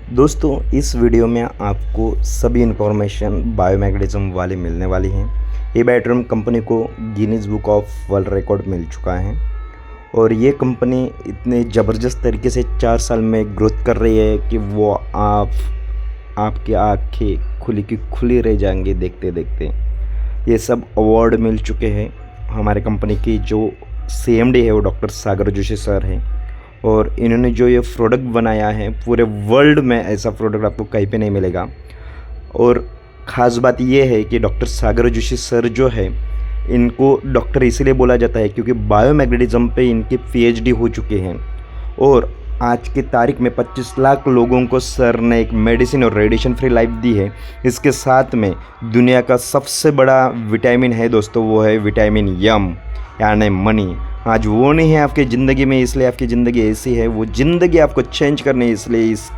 दोस्तों इस वीडियो में आपको सभी इन्फॉर्मेशन बायोमैग्नेटिज्म वाले मिलने वाली हैं। ये बैटरम कंपनी को Guinness book of world record मिल चुका है और ये कंपनी इतने ज़बरदस्त तरीके से 4 साल में ग्रोथ कर रही है कि वो आपकी आंखें खुली की खुली रह जाएंगी देखते देखते। ये सब अवार्ड मिल चुके हैं। हमारे कंपनी की जो CMD है वो डॉक्टर सागर जोशी सर हैं और इन्होंने जो ये प्रोडक्ट बनाया है पूरे वर्ल्ड में ऐसा प्रोडक्ट आपको कहीं पे नहीं मिलेगा। और ख़ास बात ये है कि डॉक्टर सागर जोशी सर जो है इनको डॉक्टर इसलिए बोला जाता है क्योंकि बायोमैग्नेटिज्म पे इनकी PhD हो चुके हैं। और आज की तारीख में 25 लाख लोगों को सर ने एक मेडिसिन और रेडिएशन फ्री लाइफ दी है। इसके साथ में दुनिया का सबसे बड़ा विटामिन है दोस्तों, वो है विटामिन यम यानी मनी। आज वो नहीं है आपकी ज़िंदगी में, इसलिए आपकी ज़िंदगी ऐसी है। वो ज़िंदगी आपको चेंज करनी है, इसलिए इस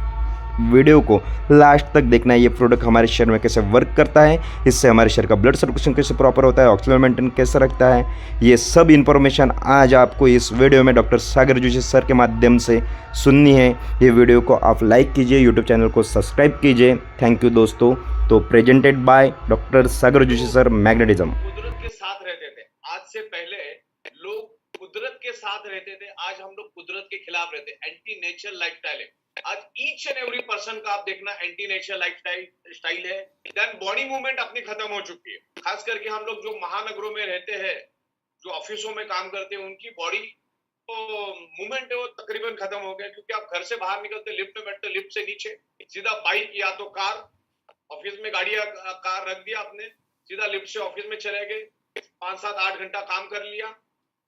वीडियो को लास्ट तक देखना है। ये प्रोडक्ट हमारे शरीर में कैसे वर्क करता है, इससे हमारे शरीर का ब्लड सर्कुलेशन कैसे प्रॉपर होता है, ऑक्सीजन मेंटेन कैसे रखता है, ये सब इन्फॉर्मेशन आज आपको इस वीडियो में डॉक्टर सागर जोशी सर के माध्यम से सुननी है। ये वीडियो को आप लाइक कीजिए, यूट्यूब चैनल को सब्सक्राइब कीजिए। थैंक यू दोस्तों। तो presented by doctor Sagar Joshi sir, magnetism. कुदरत के साथ रहते थे। आज से पहले लोग कुदरत के साथ रहते थे, आज हम लोग कुदरत के खिलाफ रहते हैं। एंटी नेचर लाइफस्टाइल है। आज ईच एंड एवरी पर्सन का आप देखना एंटी नेचर लाइफस्टाइल है। देन बॉडी मूवमेंट अपनी खत्म हो चुकी है। खास करके हम लोग जो महानगरों में रहते हैं, जो ऑफिसों में काम करते हैं, उनकी बॉडी तो मूवमेंट है वो तकरीबन खत्म हो गया, क्योंकि आप घर से बाहर निकलते लिफ्ट में बैठते, लिफ्ट से नीचे सीधा बाइक या तो कार, ऑफिस में गाड़ी या कार रख दिया आपने, सीधा लिफ्ट से ऑफिस में चले गए, 5 7 8 घंटा काम कर लिया,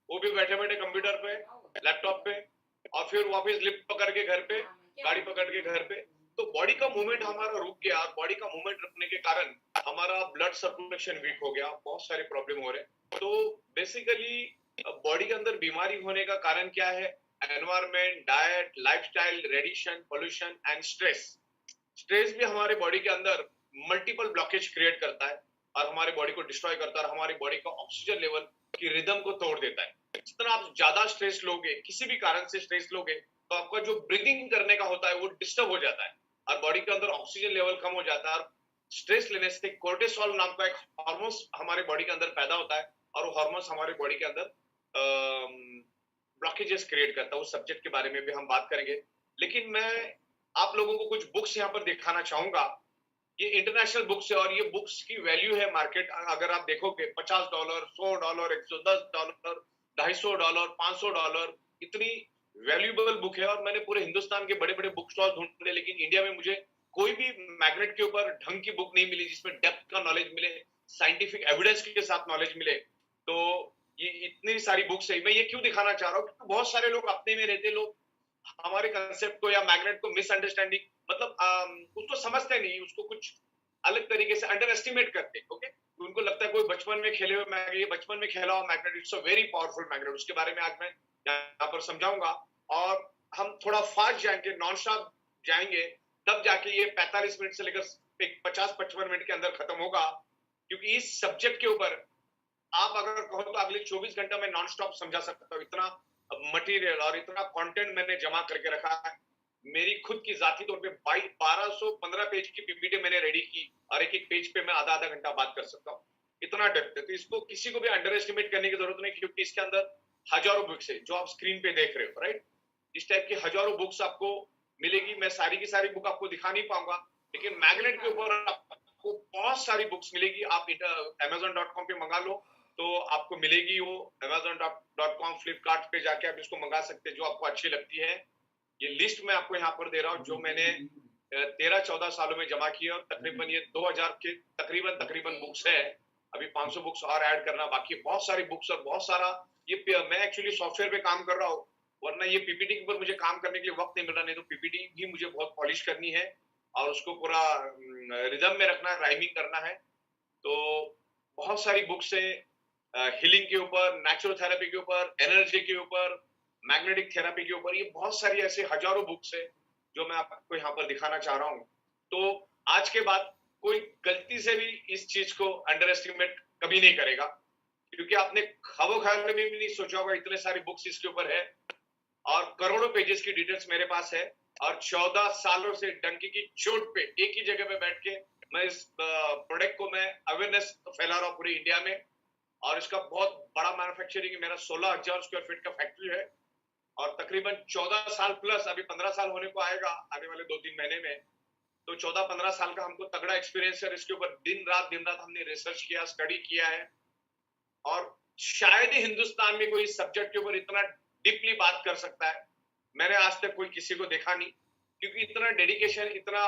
वो भी बैठे बैठे कंप्यूटर पे, लैपटॉप पे, और फिर वापस लिफ्ट पकड़ के घर पे, गाड़ी पकड़ के घर पे। तो बॉडी का मूवमेंट हमारा रुक गया, और बॉडी का मूवमेंट रुकने के कारण हमारा ब्लड सर्कुलेशन वीक हो गया, बहुत सारे प्रॉब्लम हो रहे। तो बेसिकली बॉडी के अंदर बीमारी होने का कारण क्या है? Environment, diet, lifestyle, radiation, pollution and stress. Stress भी हमारे बॉडी के अंदर मल्टीपल ब्लॉकेज क्रिएट करता है और हमारे बॉडी को डिस्ट्रॉय करता है, और हमारी बॉडी का ऑक्सीजन लेवल की रिदम को तोड़ देता है। जितना आप ज्यादा स्ट्रेस लोगे, किसी भी कारण से स्ट्रेस लोगे, तो आपका जो ब्रीदिंग करने का होता है वो डिस्टर्ब हो जाता है, और बॉडी के अंदर ऑक्सीजन लेवल कम हो जाता है। और स्ट्रेस लेने से कोर्टिसोल नाम का एक हार्मोन हमारे बॉडी के अंदर पैदा होता है, और वो हार्मोन हमारे बॉडी के अंदर ब्लॉकेजेस क्रिएट करता है। उस सब्जेक्ट के बारे में भी हम बात करेंगे, लेकिन मैं आप लोगों को कुछ बुक्स यहाँ पर दिखाना चाहूंगा। ये इंटरनेशनल बुक्स है, और ये बुक्स की वैल्यू है मार्केट, अगर आप देखोगे, $50, $100, $110, $250, $500, इतनी वैल्यूएबल बुक है। और मैंने पूरे हिंदुस्तान के बड़े बड़े बुक स्टॉल ढूंढे, लेकिन इंडिया में मुझे कोई भी मैग्नेट के ऊपर ढंग की बुक नहीं मिली जिसमें डेप्थ का नॉलेज मिले, साइंटिफिक एविडेंस के साथ नॉलेज मिले। तो ये इतनी सारी बुक्स है। मैं ये क्यों दिखाना चाह रहा हूँ, क्योंकि बहुत सारे लोग अपने में रहते, लोग हमारे कंसेप्ट को या मैग्नेट को मिसअंडरस्टैंडिंग, मतलब उसको समझते नहीं, उसको कुछ अलग तरीके से अंडर एस्टिमेट करते हैं। ओके, उनको लगता है कोई बचपन में खेले हुए मैग्नेट, ये बचपन में खेला हुआ magnet, it's a very powerful magnet. उसके बारे में आज मैं यहाँ पर समझाऊंगा, और हम थोड़ा फास्ट जाएंगे, नॉन स्टॉप जाएंगे, तब जाके ये 45 मिनट से लेकर 50-55 मिनट के अंदर खत्म होगा। क्योंकि इस सब्जेक्ट के ऊपर आप अगर कहो तो अगले 24 घंटा में नॉन स्टॉप समझा सकता हूँ। इतना मटेरियल और इतना कंटेंट मैंने जमा करके रखा है। मेरी खुद की जाती तौर पे 1215 पेज की पीपीटी मैंने रेडी की, और एक एक पेज पे मैं आधा आधा घंटा बात कर सकता हूँ। इतना डेप्थ है, तो इसको किसी को भी अंडर एस्टिमेट करने की जरूरत नहीं, क्योंकि इसके अंदर हजारों बुक्स है जो आप स्क्रीन पे देख रहे हो, राइट? इस टाइप की हजारों बुक्स आपको मिलेगी। मैं सारी की सारी बुक आपको दिखा नहीं पाऊंगा, लेकिन मैग्नेट के ऊपर आपको बहुत सारी बुक्स मिलेगी। आप amazon.com पे मंगा लो तो आपको मिलेगी वो। amazon.com, फ्लिपकार्ट पे जाके आप इसको मंगा सकते हैं जो आपको अच्छी लगती है। ये लिस्ट मैं आपको यहाँ पर दे रहा हूँ जो मैंने 13-14 सालों में जमा की है, और तकरीबन ये 2000 के तकरीबन बुक्स है। अभी 500 बुक्स और ऐड करना बाकी है। बहुत सारी बुक्स और बहुत सारा, ये मैं एक्चुअली सॉफ्टवेयर पे काम कर रहा हूँ, वरना ये पीपीटी के ऊपर मुझे काम करने के लिए वक्त नहीं मिल रहा। नहीं तो पीपीटी भी मुझे बहुत पॉलिश करनी है, और उसको पूरा रिदम में रखना है, राइमिंग करना है। तो बहुत सारी बुक्स है, हीलिंग के ऊपर, नेचुरल थेरेपी के ऊपर, एनर्जी के ऊपर, मैग्नेटिक थेरेपी के ऊपर। ये बहुत सारी ऐसे हजारों बुक्स है जो मैं आपको यहाँ पर दिखाना चाह रहा हूँ। तो आज के बाद कोई गलती से भी इस चीज को अंडर एस्टिमेट कभी नहीं करेगा, क्योंकि आपने ख्वाबो ख्याल में भी नहीं सोचा होगा इतने सारी बुक्स इसके ऊपर है, और करोड़ों पेजेस की डिटेल्स मेरे पास है। और 14 सालों से डंकी की चोट पे एक ही जगह पे बैठ के मैं इस प्रोडक्ट को मैं अवेयरनेस फैला रहा हूँ पूरी इंडिया में। और इसका बहुत बड़ा मैन्युफैक्चरिंग है, मेरा 16,000 स्क्वायर फीट का फैक्ट्री है और तकरीबन 14 साल प्लस, अभी 15 साल होने को आएगा आने वाले 2-3 महीने में। तो 14-15 साल का हमको तगड़ा एक्सपीरियंस है और इसके ऊपर दिन रात हमने रिसर्च किया, स्टडी किया है। और शायद ही हिंदुस्तान में कोई सब्जेक्ट के ऊपर इतना डीपली बात कर सकता है। मैंने आज तक कोई किसी को देखा नहीं, क्योंकि इतना डेडिकेशन, इतना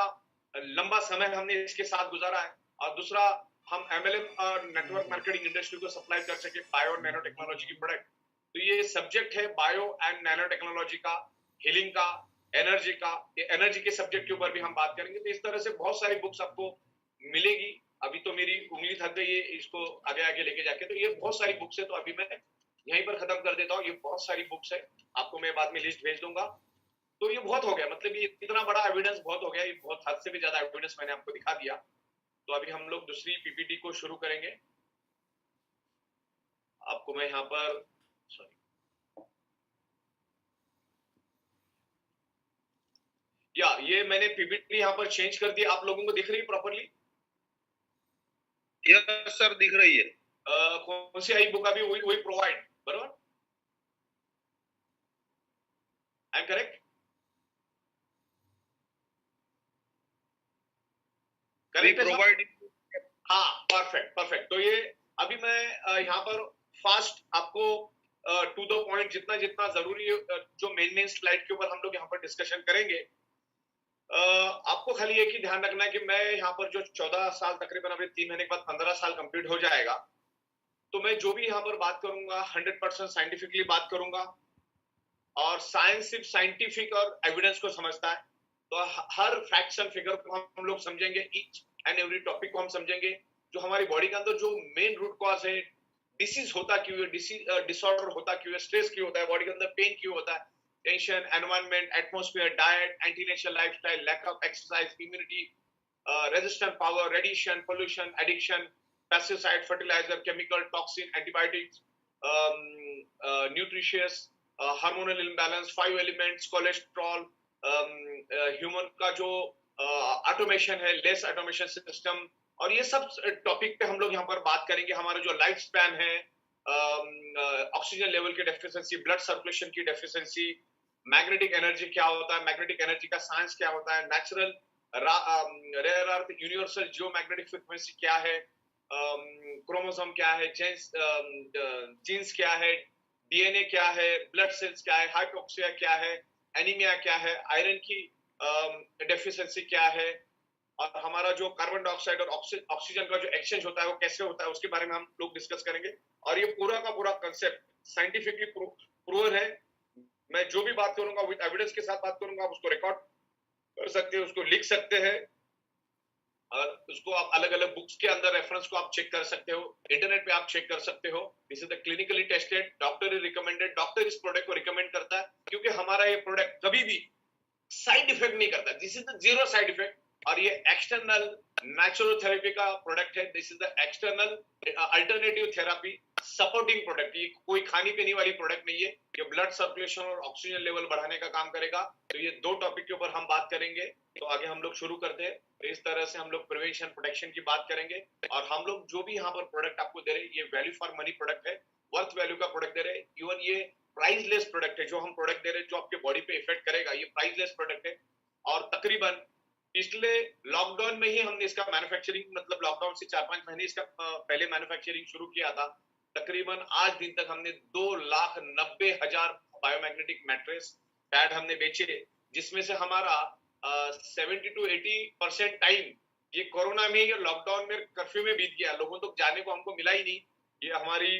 लंबा समय हमने इसके साथ गुजारा है। और दूसरा, हम एमएलएम और नेटवर्क मार्केटिंग इंडस्ट्री को सप्लाई कर सके बायो और नैनो टेक्नोलॉजी की प्रोडक्ट। तो ये सब्जेक्ट है बायो एंड नैनो टेक्नोलॉजी का, हीलिंग का, एनर्जी का। ये एनर्जी के सब्जेक्ट के ऊपर भी हम बात करेंगे। तो इस तरह से बहुत सारी बुक्स आपको मिलेगी। अभी तो मेरी उंगली थक गई है इसको आगे आगे लेके जाके, तो ये बहुत सारी बुक्स है। तो अभी मैं यहीं पर खत्म कर देता हूँ। ये बहुत सारी बुक्स है, आपको मैं बाद में लिस्ट भेज दूंगा। तो ये बहुत हो गया, मतलब ये इतना बड़ा एविडेंस बहुत हो गया, ये बहुत हद से भी ज्यादा एविडेंस मैंने आपको दिखा दिया। तो अभी हम लोग दूसरी पीपीटी को शुरू करेंगे। आपको मैं यहाँ पर, सॉरी, या ये मैंने पीपीटी यहाँ पर चेंज कर दी। आप लोगों को दिख रही है प्रॉपरली? यस सर, दिख रही है। कौन सी आई बुक? अभी वही प्रोवाइड, बराबर? I am correct? Correct provide. हाँ, परफेक्ट। तो ये अभी मैं यहाँ पर फास्ट आपको टू द पॉइंट जितना जितना जरूरी है, जो मेन स्लाइड के ऊपर हम लोग यहाँ पर डिस्कशन करेंगे। आपको खाली एक ही ध्यान रखना है कि मैं यहाँ पर जो 14 साल, तकरीबन अभी 3 महीने के बाद 15 साल कंप्लीट हो जाएगा, तो मैं जो भी यहाँ पर बात करूंगा 100% साइंटिफिकली बात करूंगा। और साइंस सिर्फ साइंटिफिक और एविडेंस को समझता है, तो हर फैक्ट्स एंड फिगर को हम लोग समझेंगे, ईच एंड एवरी टॉपिक को हम समझेंगे। जो हमारी बॉडी के अंदर जो मेन रूट कॉज है, डिसीज होता क्यों है, डिसऑर्डर होता क्यों है, स्ट्रेस क्यों होता है, बॉडी के अंदर पेन क्यों होता है, tension, environment, atmosphere, diet, anti natural lifestyle, lack of exercise, immunity, resistant power, radiation, pollution, addiction, pesticide, fertiliser, chemical, toxin, antibiotics, nutritious, hormonal imbalance, 5 elements, cholesterol, human का जो ऑटोमेशन है, लेस ऑटोमेशन सिस्टम, और ये सब topic पे हम लोग यहाँ पर बात करेंगे। हमारा जो लाइफ स्पैन है, ऑक्सीजन लेवल की डेफिशिएंसी, ब्लड सर्कुलेशन की डेफिशिएंसी, मैग्नेटिक एनर्जी क्या होता है, मैग्नेटिक एनर्जी का साइंस क्या होता है, natural rare earth universal geomagnetic frequency क्या है, क्रोमोसोम क्या है, जीन्स क्या है, डीएनए क्या है, ब्लड सेल्स क्या है, हाइपोक्सिया क्या है, एनीमिया क्या है, आयरन की डेफिशिएंसी क्या है, और हमारा जो कार्बन डाइऑक्साइड और ऑक्सीजन का जो एक्सचेंज होता है वो कैसे होता है, उसके बारे में हम लोग डिस्कस करेंगे। और ये पूरा का पूरा कंसेप्ट साइंटिफिकली प्रूवन है। मैं जो भी बात करूंगा विद एविडेंस के साथ बात करूंगा। आप उसको रिकॉर्ड कर सकते हैं, उसको लिख सकते हैं, और उसको आप अलग अलग बुक्स के अंदर रेफरेंस को आप चेक कर सकते हो, इंटरनेट पे आप चेक कर सकते हो। This is the clinically tested, doctor recommended. Doctor इस प्रोडक्ट को रिकमेंड करता है क्योंकि हमारा ये प्रोडक्ट कभी भी साइड इफेक्ट नहीं करता। This is the zero side effect. और ये एक्सटर्नल नेचुरल थेरेपी का प्रोडक्ट है। This is the external alternative therapy supporting product. ये कोई खाने पीने वाली प्रोडक्ट नहीं है। ये ब्लड सर्कुलेशन और ऑक्सीजन लेवल बढ़ाने का काम करेगा। तो ये 2 टॉपिक के ऊपर हम बात करेंगे। तो आगे हम लोग शुरू करते हैं। तो इस तरह से हम लोग प्रिवेंशन प्रोटेक्शन की बात करेंगे। और हम लोग जो भी यहाँ पर प्रोडक्ट आपको दे रहे हैं, ये वैल्यू फॉर मनी प्रोडक्ट है, वर्थ वैल्यू का प्रोडक्ट दे रहे हैं। इवन ये प्राइसलेस प्रोडक्ट है। जो हम प्रोडक्ट दे रहे हैं जो आपके बॉडी पे इफेक्ट करेगा, ये प्राइसलेस प्रोडक्ट है। और तकरीबन पिछले लॉकडाउन में ही हमने इसका मैन्युफैक्चरिंग, मतलब लॉकडाउन से 4-5 महीने इसका पहले मैन्युफैक्चरिंग शुरू किया था। तकरीबन आज दिन तक हमने 2,90,000 बायोमैग्नेटिक मैट्रेस पैड हमने बेचे, जिसमें से हमारा 70 to 80% टाइम ये कोरोना में या लॉकडाउन में कर्फ्यू में बीत गया। लोगों तक जाने को हमको मिला ही नहीं। ये हमारी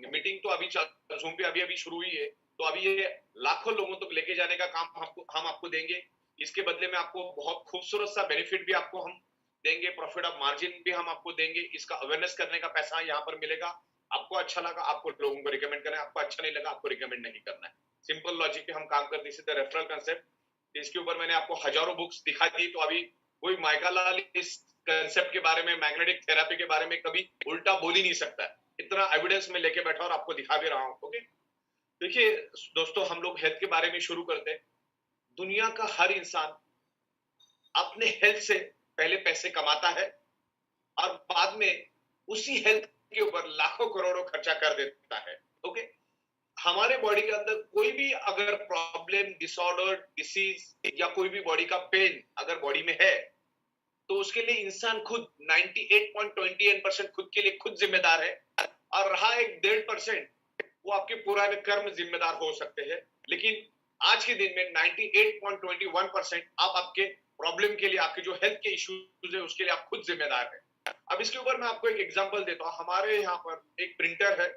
मीटिंग तो अभी जूम पे अभी शुरू हुई है। तो अभी ये लाखों लोगों तक लेके जाने का काम हम आपको देंगे। इसके बदले में आपको बहुत खूबसूरत सा बेनिफिट भी आपको हम देंगे, प्रॉफिट ऑफ मार्जिन भी हम आपको देंगे। इसका अवेयरनेस करने का पैसा यहाँ पर मिलेगा। आपको अच्छा लगा, आपको लोगों को रिकमेंड करना है। आपको अच्छा नहीं लगा, आपको रिकमेंड नहीं करना है। सिंपल लॉजिक पे हम काम करते हैं, सीधे रेफरल कंसेप्ट। इसके ऊपर मैंने आपको हजारों बुक्स दिखा दी। तो अभी कोई माइका लाल इस कंसेप्ट के बारे में, मैग्नेटिक थेरेपी के बारे में कभी उल्टा बोल ही नहीं सकता। इतना एविडेंस में लेके बैठा और आपको दिखा भी रहा हूँ। ओके, देखिए दोस्तों, हम लोग हेल्थ के बारे में शुरू करते हैं। दुनिया का हर इंसान अपने हेल्थ से पहले पैसे कमाता है और बाद में उसी हेल्थ के ऊपर लाखों करोड़ों खर्चा कर देता है। ओके, हमारे बॉडी के अंदर कोई भी अगर प्रॉब्लम, डिसऑर्डर, डिसीज या कोई भी बॉडी का पेन अगर बॉडी में है, तो उसके लिए इंसान खुद 98.28% खुद के लिए खुद जिम्मेदार है, और रहा एक 1.5% वो आपके पुराने कर्म जिम्मेदार हो सकते हैं। लेकिन आज के दिन में 98.21% आप आपके प्रॉब्लम के लिए, आपके जो हेल्थ के इश्यूज है उसके लिए आप खुद जिम्मेदार है। अब इसके ऊपर मैं आपको एक एग्जांपल देता हूँ। हमारे यहाँ पर एक प्रिंटर है,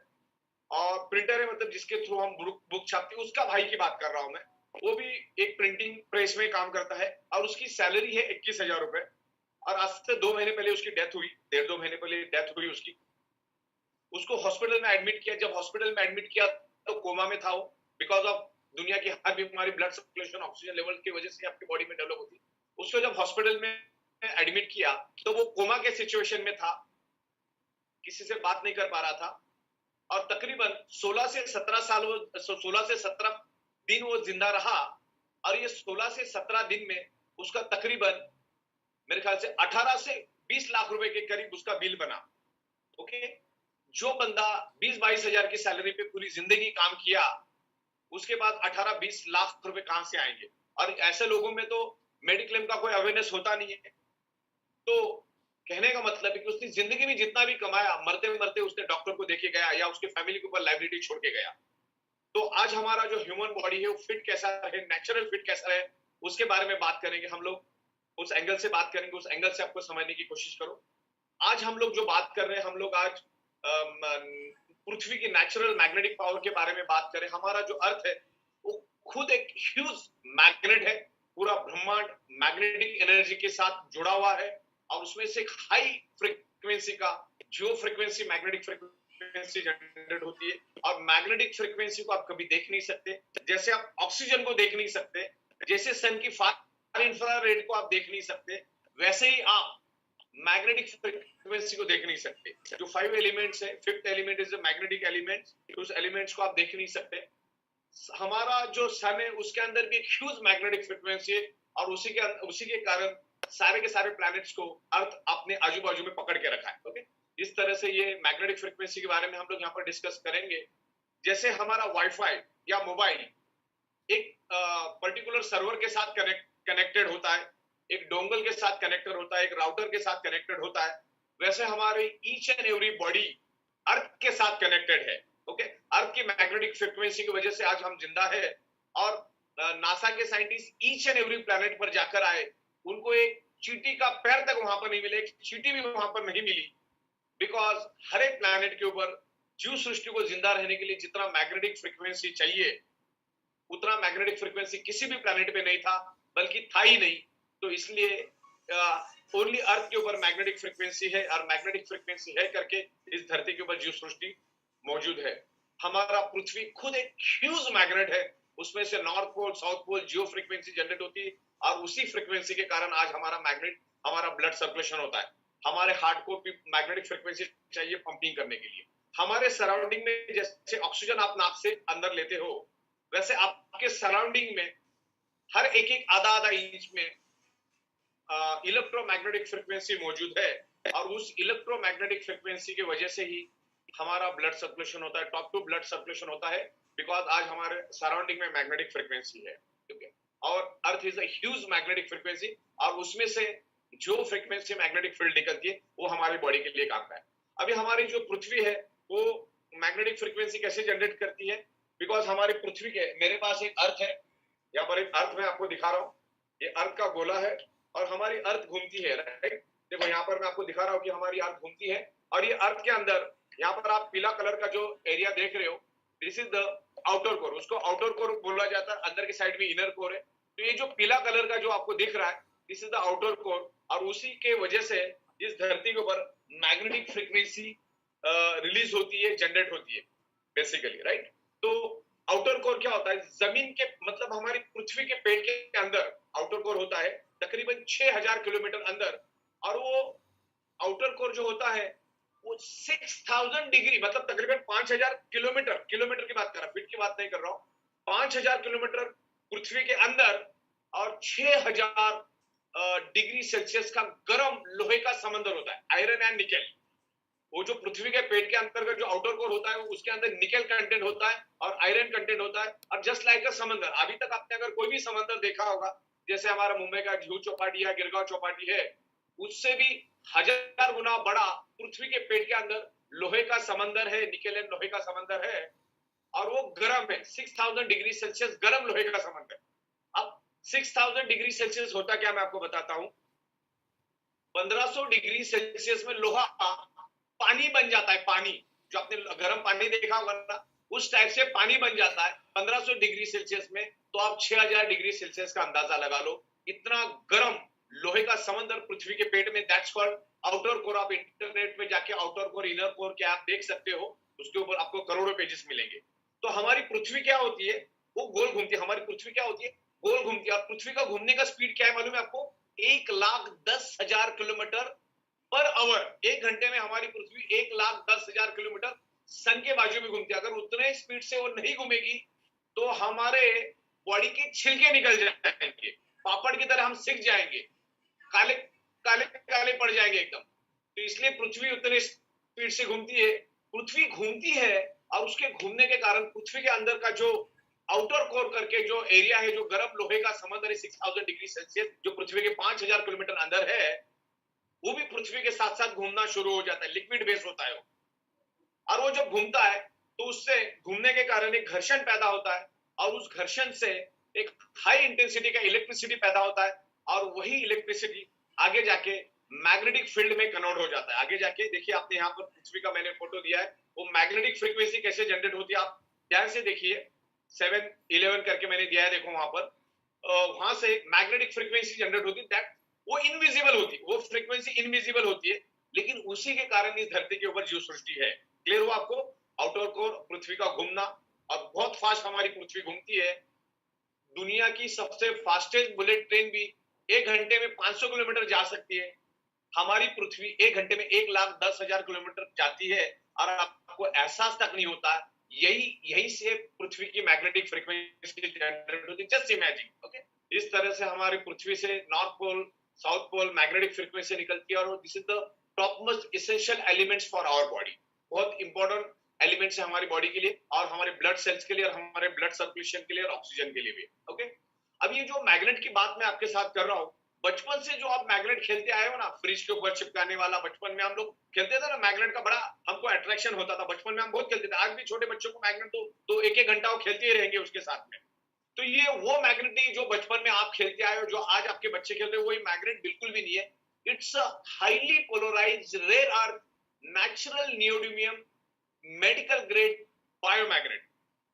और प्रिंटर है मतलब जिसके थ्रू हम बुक छापते हैं, उसका भाई की बात कर रहा हूं मैं। वो भी एक प्रिंटिंग प्रेस में काम करता है और उसकी सैलरी है 21,000 रुपए। और आज से 2 महीने पहले उसकी डेथ हुई, 1.5-2 महीने पहले डेथ हुई उसकी। उसको हॉस्पिटल में एडमिट किया। जब हॉस्पिटल में एडमिट किया तो कोमा में था वो, बिकॉज ऑफ दुनिया की हर बीमारी ब्लड सर्कुलेशन, ऑक्सीजन लेवल की वजह से आपकी बॉडी में डेवलप होती है। उसको जब हॉस्पिटल में एडमिट किया तो वो कोमा के सिचुएशन में था, किसी से बात नहीं कर पा रहा था, और तकरीबन 16 से 17 साल वो 16 से 17 दिन वो जिंदा रहा। और ये 16 से 17 दिन में उसका तकरीबन मेरे ख्याल से 18 से 20 लाख रुपए के करीब उसका बिल बना। ओके, जो बंदा 20-22 हजार की सैलरी पे पूरी जिंदगी काम किया, उसके बाद 18-20 लाख रुपए कहां से आएंगे? और ऐसे लोगों में तो मेडिक्लेम का कोई अवेयरनेस होता नहीं है। तो कहने का मतलब है कि उसने जिंदगी में जितना भी कमाया, मरते मरते उसने डॉक्टर को देके गया या उसके फैमिली के ऊपर लाइबिलिटी छोड़ के गया। तो आज हमारा जो ह्यूमन बॉडी है वो फिट कैसा है, नेचुरल फिट कैसा है, उसके बारे में बात करेंगे हम लोग। उस एंगल से बात करेंगे, उस एंगल से आपको समझने की कोशिश करो। आज हम लोग जो बात कर रहे हैं, हम लोग आज पृथ्वी की नेचुरल मैग्नेटिक पावर के बारे में बात करें। हमारा जो अर्थ है वो खुद एक ह्यूज मैग्नेट है। पूरा ब्रह्मांड मैग्नेटिक एनर्जी के साथ जुड़ा हुआ है, और उसमें से एक हाई फ्रीक्वेंसी का जो फ्रीक्वेंसी मैग्नेटिक फ्रीक्वेंसी जनरेट होती है। और मैग्नेटिक फ्रीक्वेंसी को आप कभी देख नहीं सकते, जैसे आप ऑक्सीजन को देख नहीं सकते, जैसे सन की फार इंफ्रारेड को आप देख नहीं सकते, वैसे ही आप मैग्नेटिक फ्रीक्वेंसी को देख नहीं सकते। जो 5 एलिमेंट्स है, 5th element is the magnetic elements, उस एलिमेंट्स को आप देख नहीं सकते। हमारा जो सन है उसके अंदर भी एक ह्यूज मैग्नेटिक फ्रीक्वेंसी है, और उसी के कारण सारे के सारे प्लैनेट्स को अर्थ अपने आजू बाजू में पकड़ के रखा है। ओके, इस तरह से ये मैग्नेटिक फ्रीक्वेंसी के बारे में हम लोग यहाँ पर डिस्कस करेंगे। जैसे हमारा वाईफाई या मोबाइल एक पर्टिकुलर सर्वर के साथ कनेक्टेड होता है, एक डोंगल के साथ कनेक्टेड होता है, एक राउटर के साथ कनेक्टेड होता है, वैसे हमारी each and every body earth के साथ कनेक्टेड है। ओके, अर्थ की मैग्नेटिक फ्रीक्वेंसी की वजह से आज हम जिंदा है। और नासा के scientist each and every planet पर जाकर आए, उनको एक चींटी का पैर तक वहां पर नहीं मिले, एक चींटी भी वहां पर नहीं मिली, बिकॉज हर एक प्लैनेट के ऊपर जीव सृष्टि को जिंदा रहने के लिए जितना मैग्नेटिक फ्रीक्वेंसी चाहिए, उतना मैग्नेटिक फ्रीक्वेंसी किसी भी प्लैनेट पे नहीं था, बल्कि था ही नहीं। तो इसलिए ओनली अर्थ के ऊपर मैग्नेटिक फ्रीक्वेंसी है, और मैग्नेटिक फ्रीक्वेंसी है करके इस धरती के ऊपर जीव सृष्टि मौजूद है। हमारा पृथ्वी खुद एक ह्यूज मैग्नेट है, उसमें से नॉर्थ पोल, साउथ पोल जियो फ्रीक्वेंसी जनरेट होती है, और उसी फ्रीक्वेंसी के कारण आज हमारा मैग्नेट, हमारा ब्लड सर्कुलेशन होता है। हमारे हार्ट को भी मैग्नेटिक फ्रीक्वेंसी चाहिए पंपिंग करने के लिए। हमारे सराउंडिंग में जैसे ऑक्सीजन आप नाक से अंदर लेते हो, वैसे आपके सराउंडिंग में हर एक आधा आधा इंच में इलेक्ट्रोमैग्नेटिक फ्रीक्वेंसी मौजूद है, और उस इलेक्ट्रोमैग्नेटिक फ्रीक्वेंसी की वजह से ही हमारा ब्लड सर्कुलेशन होता है, टॉप टू ब्लड सर्कुलेशन होता है, बिकॉज आज हमारे सराउंडिंग में मैग्नेटिक फ्रीक्वेंसी है। ठीक है, और earth is a huge magnetic frequency, और उसमें से जो फ्रीक्वेंसी मैग्नेटिक फील्ड निकलती है वो हमारी बॉडी के लिए काम का है। अभी हमारी जो पृथ्वी है वो मैग्नेटिक फ्रीक्वेंसी कैसे जनरेट करती है? बिकॉज हमारी पृथ्वी के, मेरे पास एक अर्थ है, यहाँ पर एक अर्थ मैं आपको दिखा रहा हूँ, ये अर्थ का गोला है, और हमारी अर्थ घूमती है, राइट? देखो यहाँ पर मैं आपको दिखा रहा हूँ कि हमारी अर्थ घूमती है, और ये अर्थ के अंदर यहाँ पर आप पीला कलर का जो एरिया देख रहे हो, this is the outer core, उसको आउटर कोर बोला जाता है, अंदर की साइड में इनर कोर है। तो ये जो पीला कलर का जो आपको दिख रहा है, this is the outer core, और उसी के वजह से इस धरती के ऊपर मैग्नेटिक फ्रीक्वेंसी रिलीज होती है, जनरेट होती है बेसिकली, राइट? तो आउटर कोर क्या होता है? जमीन के, मतलब हमारी पृथ्वी के पेट के अंदर आउटर कोर होता है तकरीबन 6000 किलोमीटर अंदर, और वो आउटर कोर जो होता है वो 6000 डिग्री, मतलब तकरीबन 5000 किलोमीटर की बात कर रहा हूं, फीट की बात नहीं कर रहा हूं, 5000 किलोमीटर पृथ्वी के अंदर और 6000 डिग्री सेल्सियस का गर्म लोहे का समंदर होता है, आयरन एंड निकेल। वो जो पृथ्वी के पेट के अंतर्गत जो आउटर कोर होता है उसके अंदर निकेल कंटेंट होता है और आयरन कंटेंट होता है। और जस्ट लाइक अ समंदर, अभी तक आपने अगर कोई भी समंदर देखा होगा, जैसे हमारा मुंबई का जुहू चौपाटी है, गिरगांव चौपाटी है, उससे भी 1000 गुना बड़ा पृथ्वी के पेट के अंदर लोहे का समंदर है, निकेल एंड लोहे का समंदर है। और वो गर्म है, 6000 डिग्री सेल्सियस गर्म लोहे का समंदर। अब 6000 डिग्री सेल्सियस होता क्या, मैं आपको बताता हूं। 1500 डिग्री सेल्सियस में लोहा पानी बन जाता है, पानी जो आपने गर्म पानी देखा होगा ना, उस टाइप से पानी बन जाता है 1500 डिग्री सेल्सियस में। तो आप 6000 डिग्री सेल्सियस का अंदाजा लगा लो, इतना गर्म लोहे का समंदर पृथ्वी के पेट में। That's called outer core. आप इंटरनेट में जाके आउटर कोर, इनर कोर क्या आप देख सकते हो, उसके ऊपर आपको करोड़ों पेजेस मिलेंगे। तो हमारी पृथ्वी क्या होती है, वो गोल घूमती है। हमारी पृथ्वी क्या होती है, गोल घूमती है। और पृथ्वी का घूमने का स्पीड क्या है मालूम है आपको, 1,10,000 किलोमीटर पर आवर। एक घंटे में हमारी पृथ्वी 1,10,000 किलोमीटर सन के बाजू में घूमती है। अगर उतने स्पीड से वो नहीं घूमेगी तो हमारे बॉडी के छिलके निकल जाएंगे, पापड़ की तरह हम सिक जाएंगे, काले काले काले पड़ जाएंगे एकदम। तो इसलिए पृथ्वी उतने स्पीड से घूमती है। पृथ्वी घूमती है और उसके घूमने के कारण पृथ्वी के अंदर का जो आउटर कोर करके जो एरिया है, जो गर्म लोहे का समंदर है 6000 डिग्री सेल्सियस, जो पृथ्वी के 5000 किलोमीटर अंदर है, वो भी पृथ्वी के साथ साथ घूमना शुरू हो जाता है। लिक्विड बेस होता है वो। और वो जब घूमता है तो उससे घूमने के कारण एक घर्षण पैदा होता है, और उस घर्षण से एक हाई इंटेंसिटी का इलेक्ट्रिसिटी पैदा होता है। और वही इलेक्ट्रिसिटी आगे जाके मैग्नेटिक फील्ड में कन्वर्ट हो जाता है। आगे जाके देखिए, आपने यहाँ पर पृथ्वी का मैंने फोटो दिया है, वो मैग्नेटिक फ्रीक्वेंसी कैसे जनरेट होती है आप ध्यान से देखिए। 711 करके मैंने दिया है, देखो वहां पर। वहां से मैग्नेटिक फ्रीक्वेंसी जनरेट होती है। वो इनविजिबल होती है, वो फ्रीक्वेंसी इनविजिबल होती है, लेकिन उसी के कारण इस धरती के ऊपर जीव सृष्टि है। क्लियर हुआ आपको? आउटर कोर, पृथ्वी का घूमना, और बहुत फास्ट हमारी पृथ्वी घूमती है। दुनिया की सबसे फास्टेस्ट बुलेट ट्रेन भी 1 घंटे में 500 किलोमीटर जा सकती है। हमारी पृथ्वी 1 घंटे में 1,10,000 किलोमीटर जाती है, और आपको एहसास तक नहीं होता। यही से पृथ्वी की मैग्नेटिक फ्रीक्वेंसी जनरेट होती है। Just imagine, okay. इस तरह से हमारी पृथ्वी से north pole, south pole magnetic frequency निकलती है, और this is the top most essential elements for our body. बहुत इंपॉर्टेंट एलिमेंट्स है हमारी बॉडी के लिए, और हमारे ब्लड सेल्स के लिए, और हमारे ब्लड सर्कुलेशन के लिए, और ऑक्सीजन के लिए भी, ओके। अब ये जो मैग्नेट की बात मैं आपके साथ कर रहा हूँ, बचपन से जो आप मैग्नेट खेलते आए हो ना, फ्रिज के ऊपर चिपकाने वाला, बचपन में हम लोग खेलते थे ना मैग्नेट का, बड़ा हमको अट्रैक्शन होता था। बचपन में हम बहुत खेलते थे। आज भी छोटे बच्चों को मैग्नेट तो एक एक घंटा वो खेलते ही रहेंगे उसके साथ में। तो ये वो मैग्नेट नहीं जो बचपन में आप खेलते आए हो, जो आज आपके बच्चे खेलते हैं, वही मैग्नेट बिल्कुल भी नहीं है। It's a highly polarized rare earth natural neodymium medical grade biomagnet.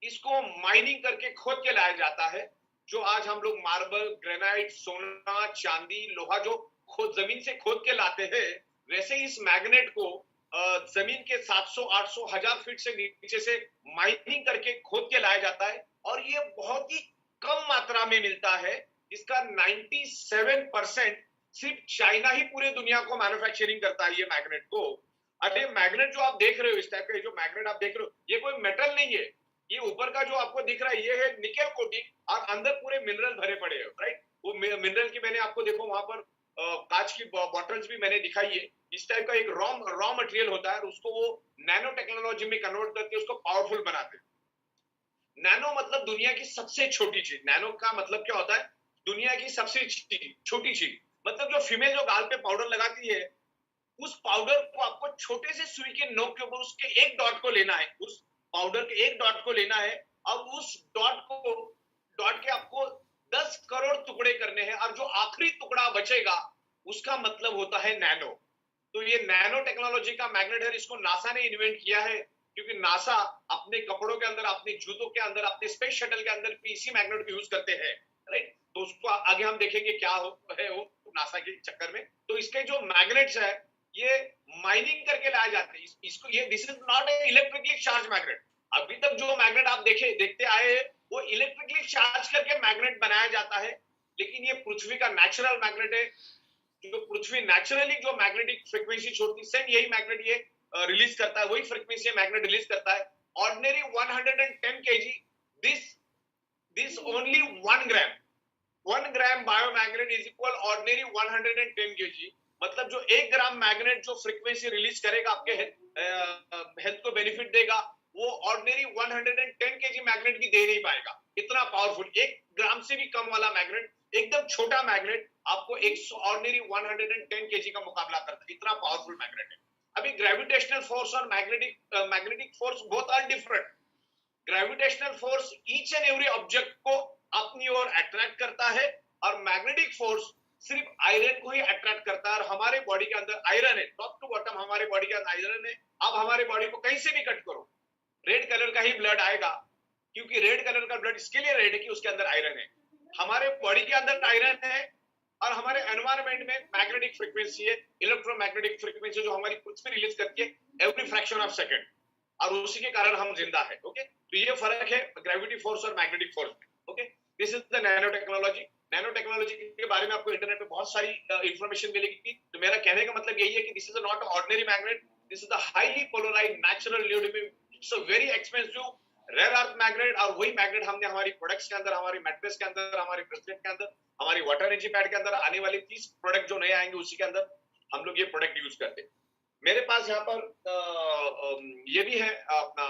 इसको माइनिंग करके खोद के लाया जाता है। जो आज हम लोग मार्बल, ग्रेनाइट, सोना, चांदी, लोहा जो खोद जमीन से खोद के लाते हैं, वैसे इस मैग्नेट को जमीन के 700, 800, 1000 फीट से नीचे से माइनिंग करके खोद के लाया जाता है। और ये बहुत ही कम मात्रा में मिलता है। इसका 97% सिर्फ चाइना ही पूरे दुनिया को मैन्युफैक्चरिंग करता है ये मैग्नेट को। अरे मैग्नेट जो आप देख रहे हो, इस टाइप का जो मैग्नेट आप देख रहे हो, ये कोई मेटल नहीं है। ये ऊपर का जो आपको दिख रहा है, ये है निकेल कोटिंग, और अंदर पूरे मिनरल भरे पड़े हैं, राइट। वो मिनरल की मैंने आपको देखो वहां पर कांच की बॉटल्स भी मैंने दिखाई है। इस टाइप का एक रॉ मटेरियल होता है, और उसको वो नैनो टेक्नोलॉजी में कन्वर्ट करके उसको पावरफुल बनाते हैं। नैनो मतलब दुनिया की सबसे छोटी चीज। नैनो का मतलब क्या होता है, दुनिया की सबसे छोटी चीज। मतलब जो फीमेल जो गाल पे पाउडर लगाती है, उस पाउडर को आपको छोटे से सुई के नोक के ऊपर उसके एक डॉट को लेना है, उस पाउडर के एक डॉट को लेना है, और उस डॉट के आपको 10 करोड़ टुकड़े करने हैं, और जो आखिरी टुकड़ा बचेगा उसका मतलब होता है नैनो। तो ये नैनो टेक्नोलॉजी का मैग्नेट है। इसको नासा ने इन्वेंट किया है, क्योंकि नासा अपने कपड़ों के अंदर, अपने जूतों के अंदर, अपने स्पेस शटल के अंदर पीसी मैग्नेट को यूज करते हैं, राइट। तो उसको आगे हम देखेंगे क्या है वो नासा के चक्कर में। तो इसके जो मैग्नेट्स है, ये माइनिंग करके लाया जाते हैं। इसको ये this is not a electrically charge magnet. अभी तक जो मैग्नेट आप देखते आए हैं, वो इलेक्ट्रिकली चार्ज करके मैग्नेट बनाया जाता है। लेकिन ये पृथ्वी का नेचुरल मैग्नेट है, जो पृथ्वी नेचुरली जो मैग्नेटिक फ्रीक्वेंसी छोड़ती है, सेम यही मैग्नेट ये रिलीज करता है, वही फ्रीक्वेंसी मैग्नेट रिलीज करता है। Ordinary 110 kg, this only 1 gram, 1 gram biomagnet is equal ordinary 110 KG. मतलब जो 1 ग्राम मैग्नेट जो फ्रीक्वेंसी रिलीज करेगा आपके हेल्थ को बेनिफिट देगा, वो ऑर्डिनरी 110 केजी मैग्नेट भी दे नहीं पाएगा। इतना पावरफुल 1 ग्राम से भी कम वाला मैग्नेट, एकदम छोटा मैग्नेट आपको ऑर्डिनरी 110 केजी का मुकाबला करता है। इतना पावरफुल मैग्नेट है। अभी ग्रेविटेशनल फोर्स और magnetic force both are different. Gravitational force each and every object को अपनी ओर अट्रैक्ट करता है, और मैग्नेटिक फोर्स सिर्फ आयरन को ही अट्रैक्ट करता है। और हमारे बॉडी के अंदर आयरन है, टॉप टू बॉटम हमारे बॉडी के अंदर आयरन है। अब हमारे बॉडी को कहीं से भी कट करो, रेड कलर का ही ब्लड आएगा, क्योंकि रेड कलर का ब्लड इसके लिए रेड है कि उसके अंदर आयरन है। हमारे बॉडी के अंदर आयरन है, और हमारे एनवायरमेंट में मैग्नेटिक फ्रीक्वेंसी है, इलेक्ट्रोमैग्नेटिक फ्रीक्वेंसी, जो हमारी पृथ्वी रिलीज करती है एवरी फ्रैक्शन ऑफ सेकंड, और उसी के कारण हम जिंदा है। ओके, तो ये फर्क है ग्रेविटी फोर्स और मैग्नेटिक फोर्स में। Okay, this is the nano technology. Nano technology के बारे में आपको इंटरनेट पे बहुत सारी इंफॉर्मेशन मिलेगी। तो मेरा कहने का मतलब यही है कि this is not ordinary magnet, this is the highly polarised natural neodymium. It's a very expensive rare earth magnet, और वही मैग्नेट हमने हमारी प्रोडक्ट्स के अंदर, हमारी मैट्रेस के अंदर, हमारे ब्रेसलेट के अंदर, हमारी वाटर एनर्जी पैड के अंदर, आने वाले 30 प्रोडक्ट जो नए आएंगे उसी के अंदर हम लोग ये प्रोडक्ट यूज करते हैं। मेरे पास यहाँ पर ये भी है अपना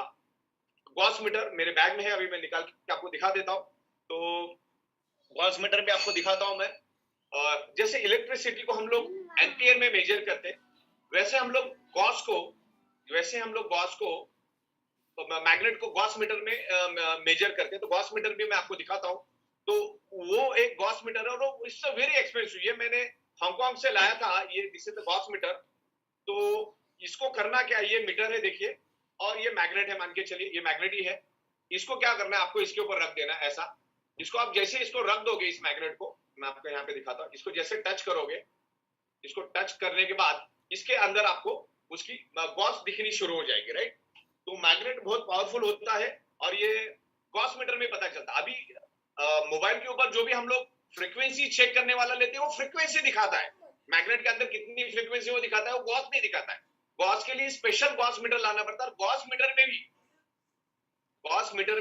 गॉस मीटर, मेरे बैग में है, अभी मैं निकाल के आपको दिखा देता हूँ। तो गॉस मीटर पे आपको दिखाता हूँ मैं। जैसे इलेक्ट्रिसिटी को हम लोग एम्पियर में मेजर करते हैं, वैसे हम लोग गॉस को मैग्नेट को गॉस मीटर में मेजर करते हैं। तो गॉस मीटर भी मैं आपको दिखाता हूँ। तो वो एक गॉस मीटर है, और इट्स अ वेरी एक्सपेंसिव। ये मैंने हांगकांग से लाया था, ये this is the gauss meter. तो इसको करना क्या, ये मीटर है देखिए, और ये मैग्नेट है, मान के चलिए ये मैग्नेट ही है। इसको क्या करना है, आपको इसके ऊपर रख देना है ऐसा। इसको आप जैसे इसको रख दोगे, इस मैग्नेट को मैं आपको यहाँ पे दिखाता हूँ, इसको जैसे टच करोगे, इसको टच करने के बाद इसके अंदर आपको उसकी गॉस दिखनी शुरू हो जाएगी, राइट। तो मैग्नेट बहुत पावरफुल होता है, और ये गॉस मीटर में पता चलता है। अभी मोबाइल के ऊपर जो भी हम लोग फ्रीक्वेंसी चेक करने वाला लेते हैं, वो फ्रीक्वेंसी दिखाता है। मैग्नेट के अंदर कितनी फ्रीक्वेंसी वो दिखाता है, वो गॉस नहीं दिखाता है। गॉस के लिए स्पेशल गॉस मीटर लाना पड़ता है। गॉस मीटर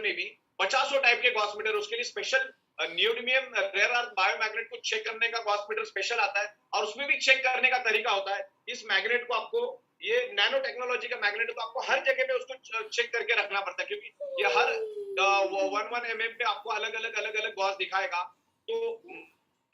में भी 50 टाइप के गॉस मीटर, उसके लिए स्पेशल न्यूडियम रेयर अर्थ बायोमैग्नेट को चेक करने का गॉस मीटर स्पेशल आता है, और उसमें भी चेक करने का तरीका होता है। इस मैग्नेट को आपको, ये नैनो टेक्नोलॉजी का मैग्नेट, तो आपको हर जगह पे उसको चेक करके रखना पड़ता है, क्योंकि ये हर 1 mm पे आपको अलग अलग गॉस दिखाएगा। तो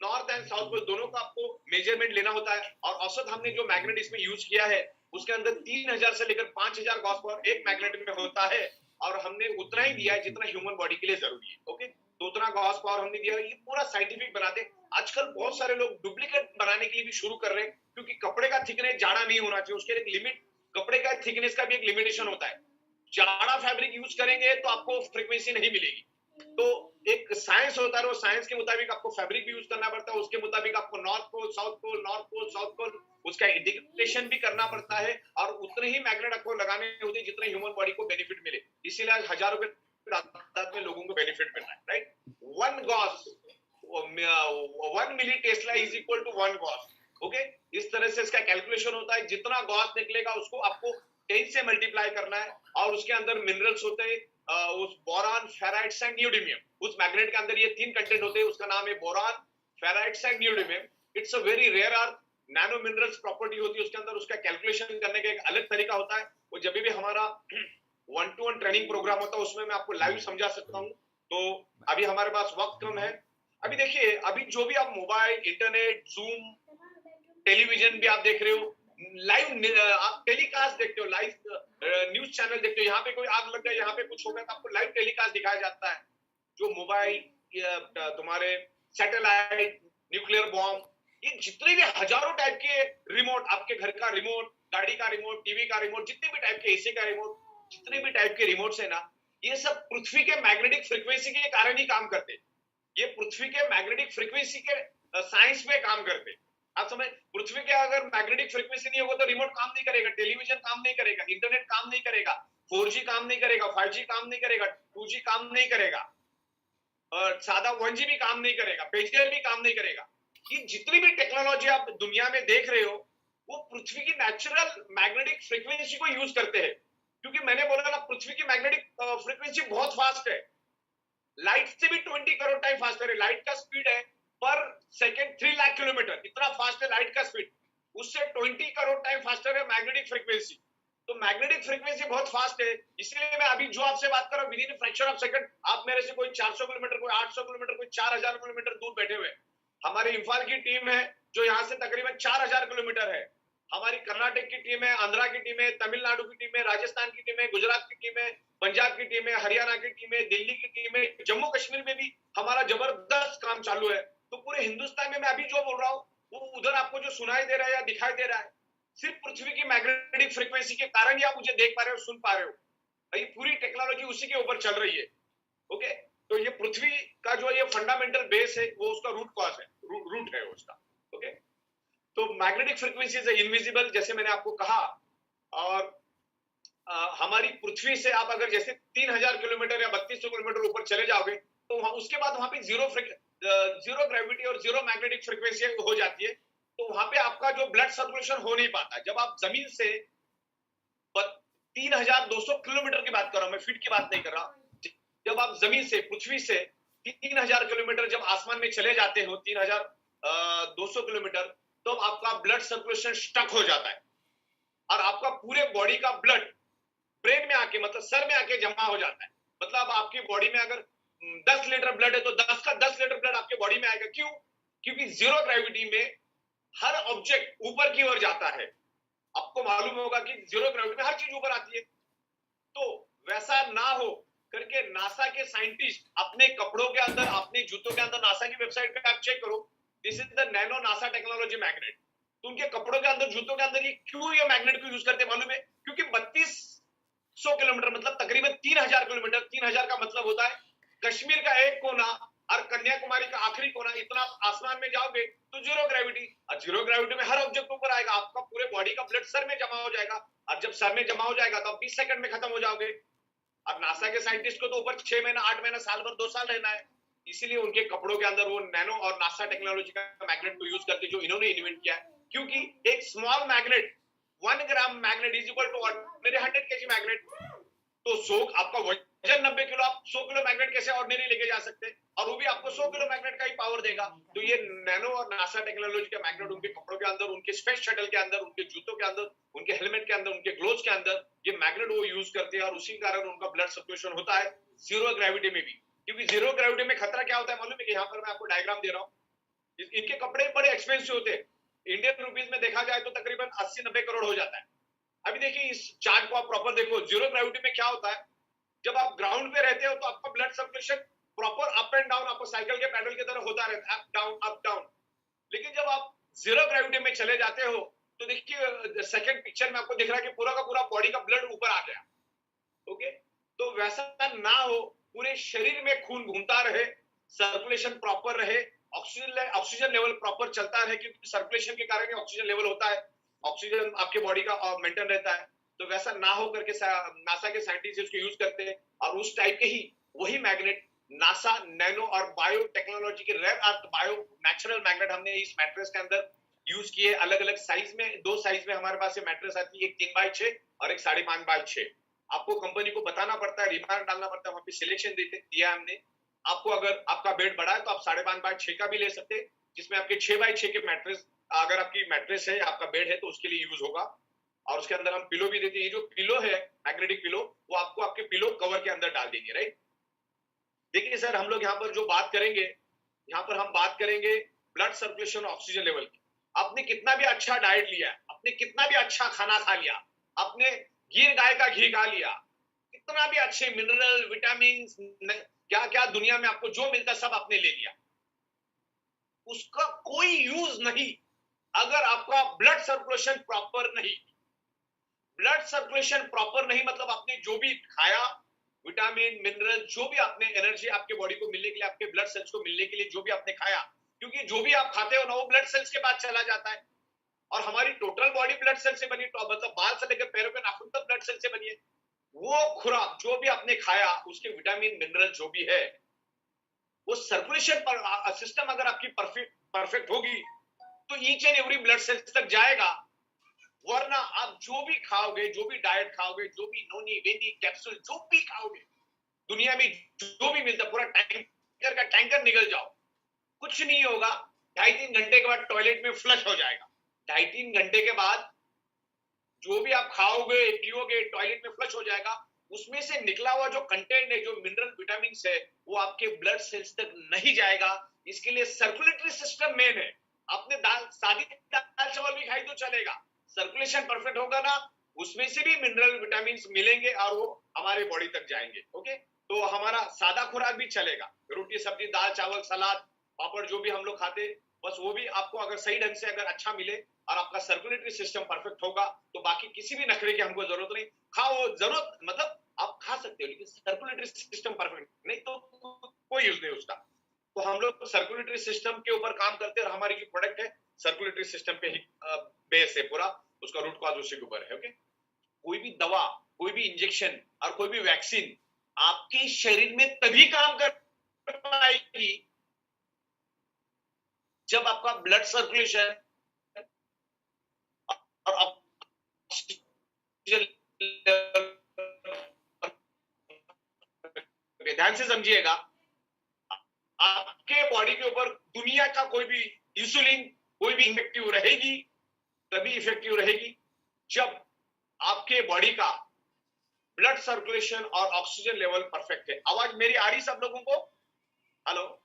नॉर्थ एंड साउथ पोल दोनों का आपको मेजरमेंट लेना होता है। और औसत हमने जो मैग्नेट इसमें यूज किया है, उसके अंदर 3000 से लेकर 5000 गॉस पावर एक मैग्नेट में होता है, और हमने उतना ही दिया है जितना ह्यूमन बॉडी के लिए जरूरी है। ओके, तो उतना गॉस पावर हमने दिया। ये पूरा साइंटिफिक बनाते हैं। आजकल बहुत सारे लोग डुप्लीकेट बनाने के लिए भी शुरू कर रहे हैं, क्योंकि कपड़े का थिकनेस जाड़ा नहीं होना चाहिए, उसके एक लिमिट, कपड़े का थिकनेस का भी एक लिमिटेशन होता है। जाड़ा फैब्रिक यूज करेंगे तो आपको फ्रीक्वेंसी नहीं मिलेगी। तो एक साइंस होता है, वो साइंस के मुताबिक आपको फैब्रिक भी यूज करना पड़ता है, उसके मुताबिक आपको नॉर्थ पोल साउथ पोल उसका इंडिकेशन भी करना पड़ता है, और उतने ही मैग्नेट आपको लगाने होते हैं जितने ह्यूमन बॉडी को बेनिफिट मिले। इसीलिए आज हजारों के तादाद में लोगों को बेनिफिट मिल रहा है, right. 1 milli tesla is equal to 1 gauss. Okay, इस तरह से इसका कैलकुलेशन होता है। जितना गॉस निकलेगा उसको आपको 10 से मल्टीप्लाई करना है, और उसके अंदर मिनरल्स होते हैं, उस बोरान, फेराइट्स एंड न्यूडियम। उस मैग्नेट के अंदर ये 3 कंटेंट होते हैं, उसका नाम है boron, ferrites and neodymium. It's a very rare earth, nano minerals property होती है उसके अंदर। उसका कैलकुलेशन करने का एक अलग तरीका होता है। वो जब भी हमारा 1-to-1 ट्रेनिंग प्रोग्राम होता है, उसमें मैं आपको लाइव समझा सकता हूँ। तो अभी हमारे पास वक्त कम है। अभी देखिए, अभी जो भी आप मोबाइल, इंटरनेट, जूम, टेलीविजन भी आप देख रहे हो, लाइव आप टेलीकास्ट देखते हो, लाइव न्यूज चैनल देखते हो। यहाँ पे कोई आग लग गया, यहाँ पे कुछ हो गया, तो आपको लाइव टेलीकास्ट दिखाया जाता है। जो मोबाइल, तुम्हारे सैटेलाइट, न्यूक्लियर बॉम्ब, ये जितने भी हजारों टाइप के रिमोट, आपके घर का रिमोट, गाड़ी का रिमोट, टीवी का रिमोट, जितने भी टाइप के, एसी का रिमोट, जितने भी टाइप के रिमोट्स है ना, ये सब पृथ्वी के मैग्नेटिक फ्रीक्वेंसी के कारण ही काम करते हैं। ये पृथ्वी के मैग्नेटिक फ्रीक्वेंसी के साइंस में काम करते हैं। आप समझ, पृथ्वी के अगर मैग्नेटिक फ्रीक्वेंसी नहीं होगा तो रिमोट काम नहीं करेगा, टेलीविजन काम नहीं करेगा, इंटरनेट काम नहीं करेगा, 4G काम नहीं करेगा, 5G काम नहीं करेगा, 2G काम नहीं करेगा, और सादा 1G भी काम नहीं करेगा, पेजर भी काम नहीं करेगा। ये जितनी भी टेक्नोलॉजी आप दुनिया में देख रहे हो, वो पृथ्वी की नेचुरल मैग्नेटिक फ्रीक्वेंसी को यूज करते हैं। क्योंकि मैंने बोला ना, पृथ्वी की मैग्नेटिक फ्रीक्वेंसी बहुत फास्ट है, लाइट से भी 20 करोड़ टाइम फास्टर है। लाइट का स्पीड है पर सेकेंड 3 लाख किलोमीटर, इतना फास्ट है लाइट का स्पीड। उससे 20 करोड़ टाइम फास्टर है मैग्नेटिक फ्रीक्वेंसी। तो मैग्नेटिक फ्रीक्वेंसी बहुत फास्ट है, इसलिए मैं अभी जो आपसे बात कर रहा हूँ with in fraction of second, आप मेरे से कोई 400 किलोमीटर, कोई 800 किलोमीटर, कोई 4000 किलोमीटर दूर बैठे हुए। हमारे इम्फाल की टीम है जो यहाँ से तकरीबन 4000 किलोमीटर है। हमारी कर्नाटक की टीम है, आंध्रा की टीम है, तमिलनाडु की टीम है, राजस्थान की टीम है, गुजरात की टीम है, पंजाब की टीम है, हरियाणा की टीम है, दिल्ली की टीम है, जम्मू कश्मीर में भी हमारा जबरदस्त काम चालू है। तो पूरे हिंदुस्तान में मैं अभी जो बोल रहा हूँ वो उधर आपको जो सुनाई दे रहा है या दिखाई दे रहा है, सिर्फ पृथ्वी की मैग्नेटिक फ्रीक्वेंसी के कारण ही आप मुझे देख पा रहे हो, सुन पा रहे हो। ये पूरी टेक्नोलॉजी उसी के ऊपर चल रही है। ओके, तो ये पृथ्वी का जो ये फंडामेंटल बेस है वो उसका रूट कॉज है, रूट है उसका। ओके, तो मैग्नेटिक फ्रीक्वेंसी इज इनविजिबल, जैसे मैंने आपको कहा। और हमारी पृथ्वी से आप अगर जैसे 3000 किलोमीटर या 3200 किलोमीटर ऊपर चले जाओगे तो उसके बाद वहां पे जीरो ग्रेविटी और जीरो मैग्नेटिक फ्रीक्वेंसी हो जाती है। तो वहां पे आपका जो ब्लड सर्कुलेशन हो नहीं पाता। जब आप जमीन से 3200 किलोमीटर की बात कर रहा हूं मैं, फीट की बात नहीं कर रहा। जब आप जमीन से, पृथ्वी से 3000 किलोमीटर जब आसमान में चले जाते हो, 3200 किलोमीटर, तो आपका ब्लड सर्कुलेशन स्टक हो जाता है और आपका पूरे बॉडी का ब्लड ब्रेन में आके, मतलब सर में आके जमा हो जाता है। मतलब आपकी बॉडी में अगर 10 लीटर ब्लड है तो 10 का 10 लीटर ब्लड आपके बॉडी में आएगा। क्यों? क्योंकि जीरो ग्रेविटी में हर ऑब्जेक्ट ऊपर की ओर जाता है। आपको मालूम होगा कि जीरो ग्रेविटी में हर चीज ऊपर आती है। तो वैसा ना हो करके नासा के साइंटिस्ट अपने कपड़ों के अंदर, अपने जूतों के अंदर, नासा की वेबसाइट पे आप चेक करो, this is the nano NASA technology magnet. तो उनके कपड़ों के अंदर, जूतों के अंदर ये क्यों ये मैग्नेट को यूज करते हैं मालूम है? क्योंकि 3200 किलोमीटर मतलब तकरीबन 3000 किलोमीटर, 3000 का मतलब होता है कश्मीर का एक कोना और कन्याकुमारी का आखिरी कोना, इतना आसमान में जाओगे तो जीरो ग्रेविटी, और जीरो ग्रेविटी में हर ऑब्जेक्ट ऊपर आएगा। आपका पूरे बॉडी का ब्लड सर में जमा हो जाएगा, और जब सर में जमा हो जाएगा तो आप 20 सेकंड में खत्म हो जाओगे। अब नासा के साइंटिस्ट को तो ऊपर 6 महीना, 8 महीना, साल भर, 2 साल रहना है। इसीलिए उनके कपड़ों के अंदर वो नैनो और नासा टेक्नोलॉजी का मैग्नेट को यूज करके जो इन्होंने इन्वेंट किया है। क्योंकि एक small magnet, 1 gram magnet is equal to ordinary 100 KG magnet. तो 100 आपका वजन 90 किलो, आप 100 किलो मैग्नेट कैसे ऑर्डिनरी लेके जा सकते हैं? और वो भी आपको 100 किलो मैग्नेट का ही पावर देगा। तो ये नैनो और नासा टेक्नोलॉजी का मैग्नेट उनके कपड़ों के अंदर, उनके स्पेस शटल के अंदर, उनके जूतों के अंदर, उनके हेलमेट के अंदर, उनके ग्लोव्स के अंदर ये मैग्नेट वो यूज करते हैं, और उसी कारण उनका ब्लड सर्कुलेशन होता है जीरो ग्रेविटी में भी। क्योंकि जीरो ग्रेविटी में खतरा क्या होता है मालूम है? कि यहाँ पर मैं आपको डायग्राम दे रहा हूँ। इनके कपड़े बड़े एक्सपेंसिव होते हैं। इंडियन रुपीज में देखा जाए तो तकरीबन 80-90 करोड़ हो जाता है। अभी देखिए इस चार्ट को आप प्रॉपर देखो, जीरो ग्रेविटी में क्या होता है, जब आप ग्राउंड पे रहते हो तो आपका blood circulation proper up and down, आपको साइकिल के पैडल की तरह होता रहता है, अप डाउन अप डाउन। लेकिन जब आप जीरो ग्रेविटी में चले जाते हो तो देखिए सेकंड पिक्चर में आपको दिख रहा है कि पूरा का पूरा बॉडी का ब्लड ऊपर आ गया। ओके, तो वैसा ना हो, पूरे शरीर में खून घूमता रहे, सर्कुलेशन प्रॉपर रहे, ऑक्सीजन लेवल प्रॉपर चलता रहे, क्योंकि सर्कुलेशन के कारण ही ऑक्सीजन लेवल होता है, ऑक्सीजन आपके बॉडी का मेंटेन रहता है। तो वैसा ना हो करके नासा के साइंटिस्ट उसको यूज करते हैं, और उस टाइप के ही वही मैग्नेट नासा नैनो और बायो टेक्नोलॉजी के rare earth bio natural magnet हमने इस मैट्रेस के अंदर यूज किए। अलग अलग साइज में, 2 साइज में हमारे पास ये मैट्रेस आती है, एक 3x6 और एक 5.5x6। आपको कंपनी को बताना पड़ता है, रिमार्क डालना पड़ता है, वहां पे सिलेक्शन दिया हमने आपको। अगर आपका बेड बड़ा है तो आप 5.5x6 का भी ले सकते हैं, जिसमें आपके 6x6 के मैट्रेस, अगर आपकी मैट्रेस है, आपका बेड है, तो उसके लिए यूज होगा। और उसके अंदर हम पिलो भी देते हैं। ये जो पिलो है मैग्नेटिक पिलो, वो आपको आपके पिलो कवर के अंदर डाल देंगे, राइट। देखिए सर, हम लोग यहाँ पर जो बात करेंगे, यहाँ पर हम बात करेंगे ब्लड सर्कुलेशन, ऑक्सीजन लेवल की। आपने कितना भी अच्छा डाइट लिया, आपने कितना भी अच्छा खाना खा लिया, आपने गिर गाय का घी खा लिया, कितना भी अच्छे मिनरल, विटामिन, क्या क्या दुनिया में आपको जो मिलता सब आपने ले लिया, उसका कोई यूज नहीं अगर आपका ब्लड सर्कुलेशन प्रॉपर नहीं। ब्लड सर्कुलेशन प्रॉपर नहीं मतलब आपने जो भी खाया, विटामिन, मिनरल, जो भी आपने एनर्जी आपके बॉडी को मिलने के लिए, आपके ब्लड सेल्स को मिलने के लिए जो भी आपने खाया, क्योंकि जो भी आप खाते हो ना वो ब्लड सेल्स के पास चला जाता है। और हमारी टोटल बॉडी ब्लड सेल से बनी, मतलब बाल से लेकर पैरों के नाखून तक ब्लड सेल से बनी है। वो खुराक जो भी आपने खाया, उसके विटामिन, मिनरल जो भी है, वो सर्कुलेशन पर सिस्टम अगर आपकी परफेक्ट होगी तो each and every blood sales तक जाएगा। वरना आप जो भी खाओगे, जो भी डाइट खाओगे, जो भी नोनी वेनी कैप्सूल जो भी खाओगे, दुनिया में जो भी मिलता, पूरा टैंकर का टैंकर निकल जाओ, कुछ नहीं होगा, 2.5-3 घंटे के बाद टॉयलेट में फ्लश हो जाएगा। 2.5-3 घंटे के बाद जो भी आप खाओगे पियोगे टॉयलेट में फ्लश हो जाएगा। उसमें से निकला हुआ जो कंटेंट है, जो मिनरल विटामिन है, वो आपके ब्लड सेल्स तक नहीं जाएगा। इसके लिए सर्कुलेटरी सिस्टम मेन है। आपने सादी दाल चावल भी खाई तो चलेगा, सर्कुलेशन परफेक्ट होगा ना, उसमें से भी मिनरल विटामिन मिलेंगे और वो हमारे बॉडी तक जाएंगे। ओके, तो हमारा सादा खुराक भी चलेगा, रोटी सब्जी दाल चावल सलाद पापड़ जो भी हम लोग खाते, बस वो भी आपको अगर सही ढंग से अगर अच्छा मिले और आपका सर्कुलेटरी सिस्टम परफेक्ट होगा तो बाकी किसी भी नखरे की हमको जरूरत नहीं। खाओ जरूरत मतलब आप खा सकते हो, लेकिन सर्कुलेटरी सिस्टम परफेक्ट नहीं तो कोई यूज नहीं उसका। तो हम लोग सर्कुलेटरी सिस्टम के ऊपर काम करते हैं और हमारी जो प्रोडक्ट है सर्कुलेटरी सिस्टम पे ही बेस है पूरा, उसका रूट कॉज उसी के ऊपर है। ओके, कोई भी दवा, कोई भी इंजेक्शन और कोई भी वैक्सीन आपके शरीर में तभी काम कर पाएगी जब आपका ब्लड सर्कुलेशन और ऑक्सीजन, ध्यान से समझिएगा, आपके बॉडी के ऊपर दुनिया का कोई भी इंसुलिन कोई भी इफेक्टिव रहेगी, तभी इफेक्टिव रहेगी जब आपके बॉडी का ब्लड सर्कुलेशन और ऑक्सीजन लेवल परफेक्ट है। आवाज मेरी आ रही सब लोगों को? हेलो,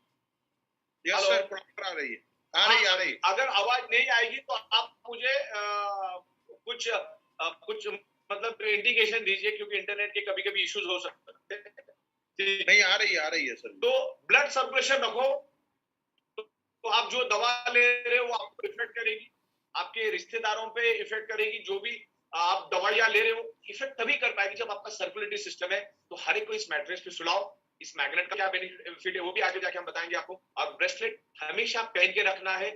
यस सर, प्रॉपर आ रही है, आ रही। अगर आवाज नहीं आएगी तो आप मुझे कुछ मतलब इंडिकेशन दीजिए, क्योंकि इंटरनेट के कभी कभी इश्यूज हो सकते हैं। नहीं, आ रही है सर। तो ब्लड सर्कुलेशन रखो, तो आप जो दवा ले रहे हो वो आपको इफेक्ट करेगी, आपके रिश्तेदारों पे इफेक्ट करेगी, जो भी आप दवाइयां ले रहे हो इफेक्ट तभी कर पाएगी जब आपका सर्कुलेटरी सिस्टम है। तो हर एक को इस मैट्रेस पे सुलाओ। इस मैग्नेट का क्या बेनिफिट है वो भी आगे जाके हम बताएंगे आपको। और ब्रेसलेट हमेशा पहन के रखना है,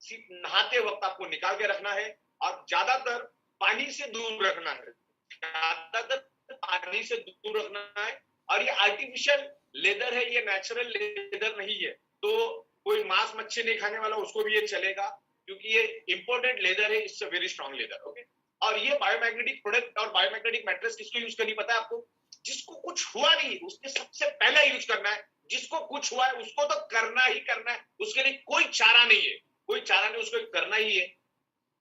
सिर्फ नहाते वक्त आपको निकाल के रखना है और ज्यादातर पानी से दूर रखना है, ज्यादातर पानी से दूर रखना है। और ये आर्टिफिशियल लेदर है, ये नेचुरल लेदर नहीं है। तो कोई मांस मच्छी नहीं खाने वाला उसको भी ये चलेगा, क्योंकि ये इंपोर्टेड लेदर है, it's a very strong leather. Okay, और ये बायोमैग्नेटिक प्रोडक्ट और बायोमैग्नेटिक मैट्रेस किसको यूज करनी पता है आपको? जिसको कुछ हुआ नहीं उसने सबसे पहला यूज करना है। जिसको कुछ हुआ है उसको तो करना ही करना है, उसके लिए कोई चारा नहीं है, कोई चारा नहीं, उसको करना ही है।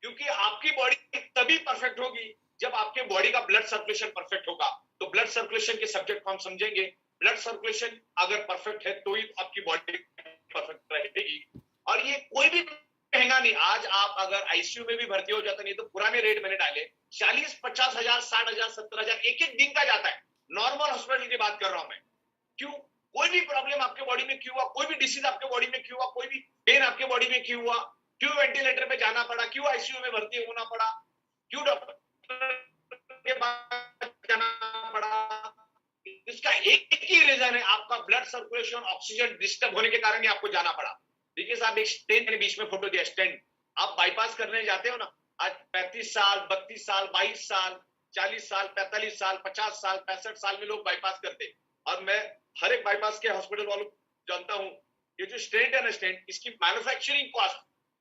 क्योंकि आपकी बॉडी तभी परफेक्ट होगी जब आपके बॉडी का ब्लड सर्कुलेशन परफेक्ट होगा। तो ब्लड सर्कुलेशन के सब्जेक्ट को हम समझेंगे। ब्लड सर्कुलेशन अगर परफेक्ट है तो ही आपकी बॉडी परफेक्ट रहेगी। और ये कोई भी महंगा नहीं। आज आप अगर आईसीयू में भी भर्ती हो जाते नहीं तो पुराने रेट मैंने डाले 40-50 हजार 60 हजार 70 हजार एक एक दिन का जाता है। नॉर्मल हॉस्पिटल की बात कर रहा हूं मैं। क्यों? कोई भी प्रॉब्लम आपके बॉडी में क्यों हुआ, कोई भी डिसीज आपके बॉडी में क्यों हुआ, कोई भी पेन आपके बॉडी में क्यों हुआ, क्यों वेंटिलेटर पे जाना पड़ा, क्यों आईसीयू में भर्ती होना पड़ा, क्यों डॉक्टर के पास जाना पड़ा, इसका एक ही रीजन है, आपका ब्लड सर्कुलेशन ऑक्सीजन डिस्टर्ब होने के कारण ही आपको जाना पड़ा। देखिए साहब, एक स्टेंट ने बीच में फोटो दिया, स्टेंट आप बाईपास करने जाते हो ना, आज 35 साल 32 साल 22 साल 40 साल 45 साल 50 साल 65 साल में लोग बाईपास करते। और मैं हर एक बाईपास के हॉस्पिटल वालों जानता हूं, ये जो स्टेंट है ना, स्टेंट इसकी मैन्युफैक्चरिंग कॉस्ट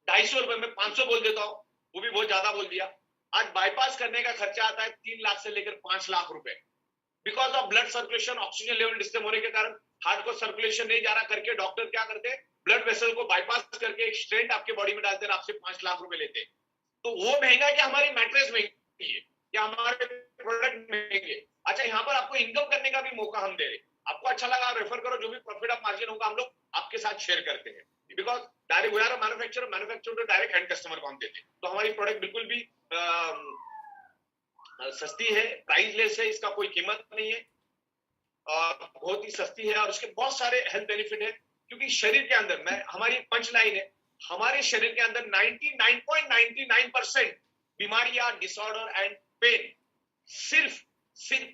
250 रुपए में 500 बोल देता हूं, वो भी बहुत ज्यादा बोल दिया। आज बाईपास करने का खर्चा आता है 3 लाख से लेकर 5 लाख रुपए, because of blood circulation oxygen level disturb होने के कारण हार्ट को सर्कुलेशन नहीं जा रहा करके डॉक्टर क्या करते हैं, ब्लड वेसल को बाईपास करके एक स्टेंट आपके बॉडी में डालते हैं, आपसे 5 लाख रुपए लेते हैं। तो वो महंगा है कि हमारी मैट्रेस महंगी है या हमारे प्रोडक्ट महंगे? अच्छा, यहाँ पर आपको इनकम करने का भी मौका हम दे रहे। आपको अच्छा लगा रेफर करो, जो भी प्रॉफिट ऑफ मार्जिन होगा हम लोग आपके साथ शेयर करते हैं, because direct we are manufacturer तो डायरेक्ट एंड कस्टमर को हम देते हैं। तो हमारी प्रोडक्ट बिल्कुल भी सस्ती है, प्राइसलेस है, इसका कोई कीमत नहीं है, बहुत ही सस्ती है और उसके बहुत सारे हेल्थ बेनिफिट है। क्योंकि शरीर के अंदर, मैं हमारी पंच लाइन है, हमारे शरीर के अंदर 99.99% बीमारियां डिसऑर्डर एंड पेन सिर्फ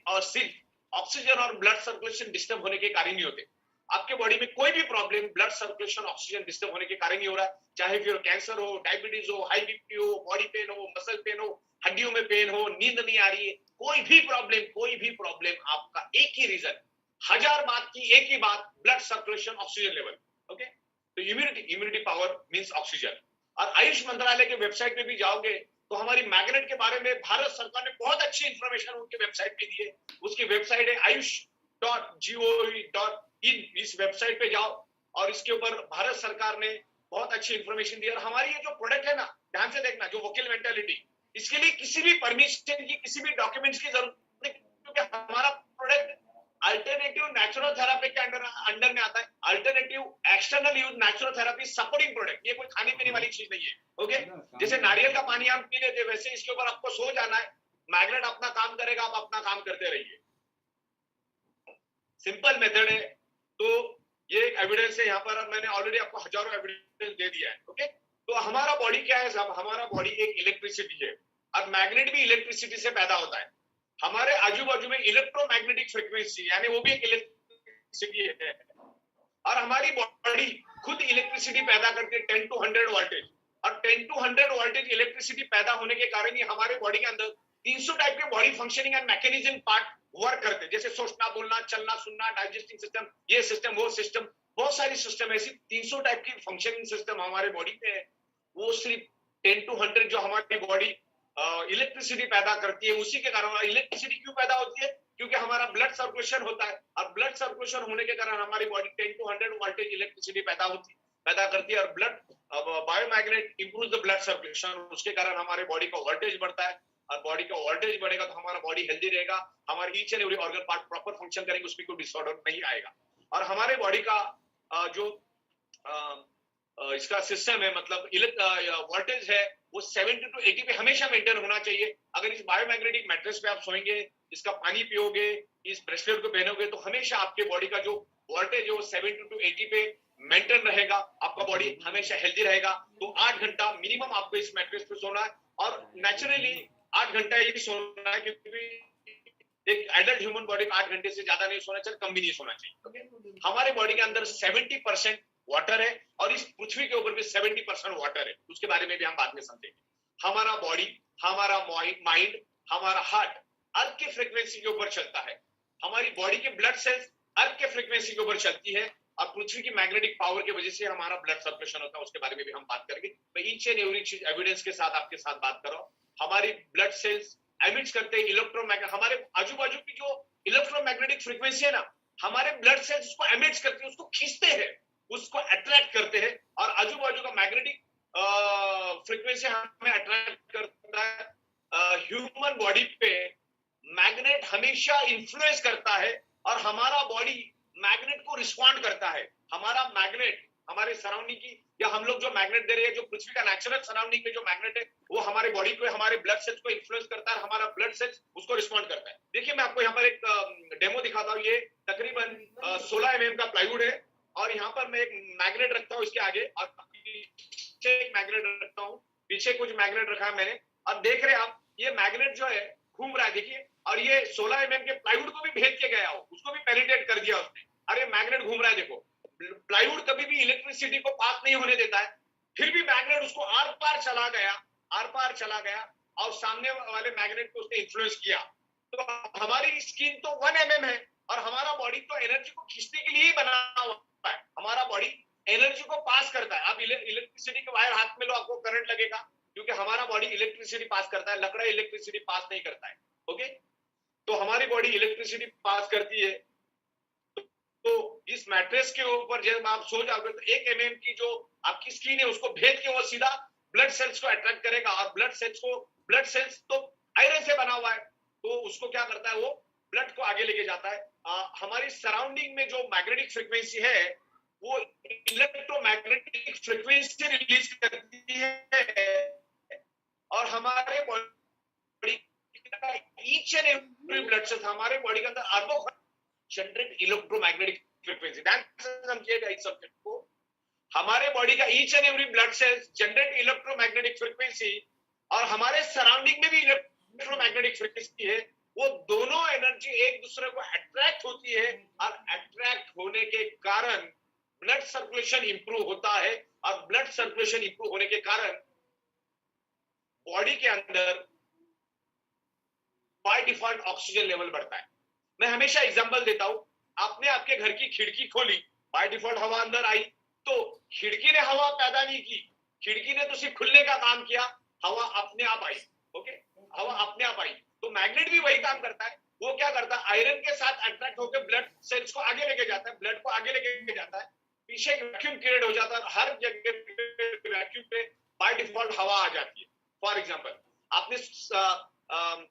और सिर्फ ऑक्सीजन और ब्लड सर्कुलेशन डिस्टर्ब होने के कारण ही होते। आपके बॉडी में कोई भी problem blood circulation oxygen disturb होने के कारण ही हो रहा है, चाहे फिर कैंसर हो, डायबिटीज हो, हाई बीपी हो, बॉडी पेन हो, मसल पेन हो, हड्डियों में पेन हो, नींद नहीं आ रही है, कोई भी प्रॉब्लम आपका एक ही रीजन, 1000 बात की एक ही बात, blood circulation oxygen level. Okay, तो इम्यूनिटी पावर मींस ऑक्सीजन। और आयुष मंत्रालय के वेबसाइट पे भी जाओगे तो हमारी मैग्नेट के बारे में भारत सरकार ने बहुत अच्छी इंफॉर्मेशन उनके वेबसाइट पे दी है। उसकी वेबसाइट है ayush.gov.in। इस वेबसाइट पे जाओ, और इसके ऊपर भारत सरकार ने बहुत अच्छी इंफॉर्मेशन दी। और हमारी ये जो प्रोडक्ट है ना, ध्यान से देखना, जो वोकल मेंटालिटी, इसके लिए किसी भी परमिशन की, किसी भी डॉक्यूमेंट्स की जरूरत नहीं, क्योंकि हमारा प्रोडक्ट अल्टरनेटिव नेचुरल थेरेपी के अंडर में आता है। Alternative external use natural therapy supporting product, ये कोई खाने पीने वाली चीज नहीं है। ओके, जैसे नारियल का पानी हम पी लेते, वैसे इसके ऊपर आपको सो जाना है, मैग्नेट अपना काम करेगा, आप अपना काम करते रहिए। सिंपल मेथड है। तो ये एक एविडेंस है, यहाँ पर मैंने ऑलरेडी आपको हजारों एविडेंस दे दिया है। ओके, तो हमारा बॉडी क्या है साहब? हमारा बॉडी एक इलेक्ट्रिसिटी है, और मैग्नेट भी इलेक्ट्रिसिटी से पैदा होता है। हमारे आजू बाजू में इलेक्ट्रोमैग्नेटिक फ्रीक्वेंसी, यानी वो भी एक इलेक्ट्रिसिटी है, और हमारी बॉडी खुद इलेक्ट्रिसिटी पैदा करती है 10 to 100 वोल्टेज। और 10 to 100 वोल्टेज इलेक्ट्रिसिटी पैदा होने के कारण ही हमारे बॉडी के अंदर 300 टाइप के body functioning and mechanism part work करते हैं, जैसे सोचना, बोलना, चलना, सुनना, डाइजेस्टिंग सिस्टम, ये सिस्टम, वो सिस्टम, बहुत सारी सिस्टम, ऐसी 300 टाइप की फंक्शनिंग सिस्टम हमारे बॉडी में है। वो सिर्फ 10 to 100 जो हमारी बॉडी इलेक्ट्रिसिटी पैदा करती है, उसी के कारण। इलेक्ट्रिसिटी क्यों पैदा होती है? क्योंकि हमारा ब्लड सर्कुलेशन होता है, और ब्लड सर्कुलेशन होने के कारण हमारी बॉडी 10 to 100 वोल्टेज इलेक्ट्रिसिटी पैदा करती है। और blood biomagnet improves the blood circulation, उसके कारण हमारे बॉडी का वोल्टेज बढ़ता है, और बॉडी का वोल्टेज बढ़ेगा तो हमारा बॉडी हेल्दी रहेगा, हमारी each and every organ part proper function करेंगे, उसमें कोई डिसऑर्डर नहीं आएगा। और हमारे बॉडी का जो इसका सिस्टम है, मतलब वोल्टेज है, वो 70 to 80 पे हमेशा मेंटेन होना चाहिए। अगर इस बायोमैग्नेटिक मैट्रेस पे आप सोएंगे, इसका पानी पियोगे, इस ब्रेसलेट को पहनोगे, तो हमेशा आपके बॉडी का जो वोल्टेज है वो 70 to 80 पे मेंटेन रहेगा, आपका बॉडी हमेशा हेल्दी रहेगा। तो 8 घंटा मिनिमम आपको इस मैट्रेस पे सोना है, और नेचुरली 8 घंटा ही सोना है, क्योंकि एक एडल्ट ह्यूमन बॉडी को 8 घंटे से ज्यादा नहीं सोना चाहिए, कम भी नहीं सोना चाहिए। हमारे बॉडी के अंदर 70% वाटर है, और इस पृथ्वी के ऊपर भी 70% वाटर है, उसके बारे में भी हम बाद में समझेंगे। हमारा बॉडी, हमारा माइंड, हमारा हार्ट अर्थ के फ्रीक्वेंसी के ऊपर चलता है। हमारी बॉडी के ब्लड सेल्स अर्थ के फ्रीक्वेंसी के ऊपर चलती है, और पृथ्वी की मैग्नेटिक पावर की वजह से हमारा ब्लड सर्कुलेशन होता है, उसके बारे में भी हम बात करेंगे। मैं ईच एंड एवरी चीज एविडेंस के साथ आपके साथ बात कर रहा हूँ। हमारी ब्लड सेल्स एमिट करते हैं इलेक्ट्रोमैग्नेट, हमारे आजू बाजू की जो इलेक्ट्रोमैग्नेटिक फ्रीक्वेंसी है ना, हमारे ब्लड सेल्स उसको एमिट करते हैं, उसको खींचते हैं, उसको अट्रैक्ट करते हैं, और आजू बाजू का मैग्नेटिक फ्रीक्वेंसी हमें अट्रैक्ट करता है। ह्यूमन बॉडी पे मैग्नेट हमेशा इन्फ्लुएंस करता है, और हमारा बॉडी मैग्नेट को रिस्पॉन्ड करता है। हमारा मैग्नेट हमारे सराउंडिंग की, या हम लोग जो मैग्नेट दे रहे हैं, जो पृथ्वी का नेचुरल सराउंडिंग में जो मैग्नेट है, वो हमारे बॉडी को, हमारे ब्लड सेल्स को इन्फ्लुएंस करता है, हमारा ब्लड सेल्स उसको रिस्पॉन्ड करता है। देखिए, मैं आपको यहाँ पर एक डेमो दिखाता हूँ। ये तकरीबन 16 mm का प्लाईवुड है, और यहाँ पर मैं एक मैग्नेट रखता हूँ इसके आगे, और पीछे एक मैग्नेट रखता हूँ, पीछे कुछ मैग्नेट रखा है मैंने, और देख रहे हैं आप, ये मैग्नेट जो है घूम रहा है, देखिए। और ये 16 mm के प्लाईवुड को भी भेद के गया हो, उसको भी पेनिट्रेट कर दिया उसने, अरे मैग्नेट घूम रहा है, देखो। प्लाईवुड कभी भी इलेक्ट्रिसिटी को पास नहीं होने देता है, फिर भी मैग्नेट उसको आर पार चला गया, और सामने वाले मैग्नेट को उसने इन्फ्लुएंस किया। तो हमारी स्किन तो 1 mm है, और हमारा बॉडी तो एनर्जी को खींचने के लिए ही बना हुआ है। हमारा बॉडी एनर्जी को पास करता है। आप इलेक्ट्रिसिटी के वायर हाथ में लो, आपको करंट लगेगा, क्योंकि हमारा बॉडी इलेक्ट्रिसिटी पास करता है, लकड़ा इलेक्ट्रिसिटी पास नहीं करता है। ओके, तो हमारी बॉडी इलेक्ट्रिसिटी पास करती है। तो इस मैट्रेस के ऊपर जब आप सो जाओगे, तो 1 mm की जो आपकी स्किन है, उसको भेद के वो सीधा ब्लड सेल्स को अट्रैक्ट करेगा, और ब्लड सेल्स तो आयरन से बना हुआ है, तो उसको क्या करता है, वो ब्लड को आगे लेके जाता है। हमारी सराउंडिंग में जो मैग्नेटिक फ्रीक्वेंसी है, वो इलेक्ट्रोमैग्नेटिक फ्रीक्वेंसी रिलीज करती है, और हमारे body each and every blood sales, हमारे बॉडी के अंदर अरबों जनरेट इलेक्ट्रोमैग्नेटिक फ्रीक्वेंसी। ध्यान से समझिएगा इस सब्जेक्ट को। हमारे बॉडी का each and every blood sales generate electromagnetic frequency, और हमारे सराउंडिंग में भी इलेक्ट्रोमैग्नेटिक फ्रीक्वेंसी है। वो दोनों एनर्जी एक दूसरे को अट्रैक्ट होती है, और अट्रैक्ट होने के कारण ब्लड सर्कुलेशन इंप्रूव होता है, और ब्लड सर्कुलेशन इंप्रूव होने के कारण बॉडी के अंदर बाय डिफॉल्ट ऑक्सीजन लेवल बढ़ता है। मैं हमेशा एग्जांपल देता हूं, आपने आपके घर की खिड़की खोली, बाय डिफॉल्ट हवा अंदर आई, तो खिड़की ने हवा पैदा नहीं की, खिड़की ने तो सिर्फ खुलने का काम किया, हवा अपने आप आई। ओके, हवा अपने आप आई। तो मैग्नेट भी वही काम करता है। वो क्या करता है, आयरन के साथ अट्रैक्ट होकर ब्लड सेल्स को आगे लेके जाता है, ब्लड को आगे लेके जाता है, पीछे वैक्यूम क्रिएट हो जाता है, हर जगह वैक्यूम पे बाय डिफॉल्ट हवा आ जाती है। फॉर एग्जांपल, आपने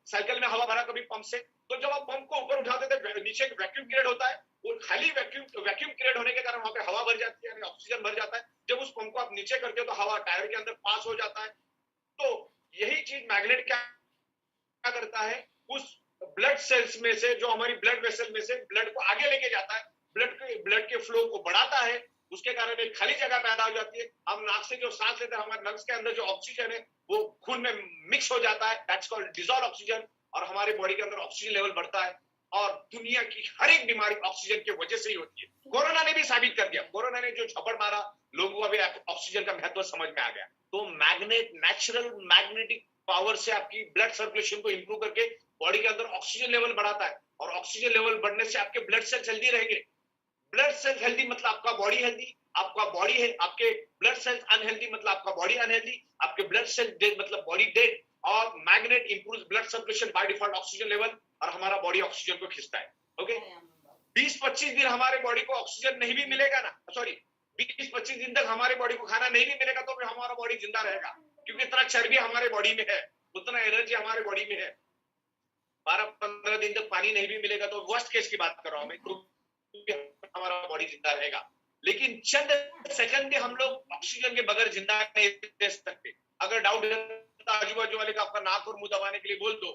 साइकिल में हवा भरा कभी पंप से, तो जब आप पंप को ऊपर उठाते थे नीचे वैक्यूम क्रिएट होता है, वो खाली वैक्यूम क्रिएट होने के कारण वहां पे हवा भर जाती है, यानी ऑक्सीजन भर जाता है। जब उस पंप को आप नीचे करते हो तो हवा टायर के अंदर पास हो जाता है। तो यही चीज मैग्नेट क्या करता है, उस ब्लड सेल्स में से, जो हमारी ब्लड वेसल में से ब्लड को आगे लेके जाता है, ब्लड के फ्लो को बढ़ाता है। उसके कारण एक खाली जगह पैदा हो जाती है। हम नाक से जो सांस लेते हैं, हमारे लंग्स के अंदर जो ऑक्सीजन है वो खून में मिक्स हो जाता है, दैट्स कॉल्ड डिसॉल्व ऑक्सीजन, और हमारे बॉडी के अंदर ऑक्सीजन लेवल बढ़ता है। और दुनिया की हर एक बीमारी ऑक्सीजन की वजह से ही होती है। कोरोना ने भी साबित कर दिया, कोरोना ने जो झपड़ मारा, लोगों को भी ऑक्सीजन का महत्व समझ में आ गया। तो मैग्नेट, नेचुरल मैग्नेटिक पावर से आपकी ब्लड सर्कुलेशन को इंप्रूव करके बॉडी के अंदर ऑक्सीजन लेवल बढ़ाता है, और ऑक्सीजन लेवल बढ़ने से आपके ब्लड सेल्स हेल्दी रहेंगे। ब्लड सेल्स हेल्दी मतलब आपका बॉडी हेल्दी, आपका बॉडी है, आपके ब्लड सेल्स अनहेल्दी मतलब आपका बॉडी अनहेल्दी, आपके ब्लड सेल डेड मतलब बॉडी डेड। और magnet improves blood circulation by default oxygen level, और हमारा बॉडी ऑक्सीजन को खींचता है। ओके, 20-25 दिन हमारे बॉडी को ऑक्सीजन नहीं भी मिलेगा ना, सॉरी 20-25 दिन तक हमारे बॉडी को खाना नहीं भी मिलेगा तो भी हमारा बॉडी जिंदा रहेगा, क्योंकि इतना चर्बी हमारे बॉडी में है, उतना एनर्जी हमारे बॉडी में है। 12-15 दिन तक पानी नहीं भी मिलेगा तो वर्स्ट केस की बात कर रहा हूं मैं, तो हमारा बॉडी जिंदा रहेगा। लेकिन चंद सेकंड में हम लोग ऑक्सीजन के बगैर जिंदा नहीं रह सकते। अगर डाउट है तो आजू बाजू वाले का आपका नाक और मुंह दबाने के लिए बोल दो,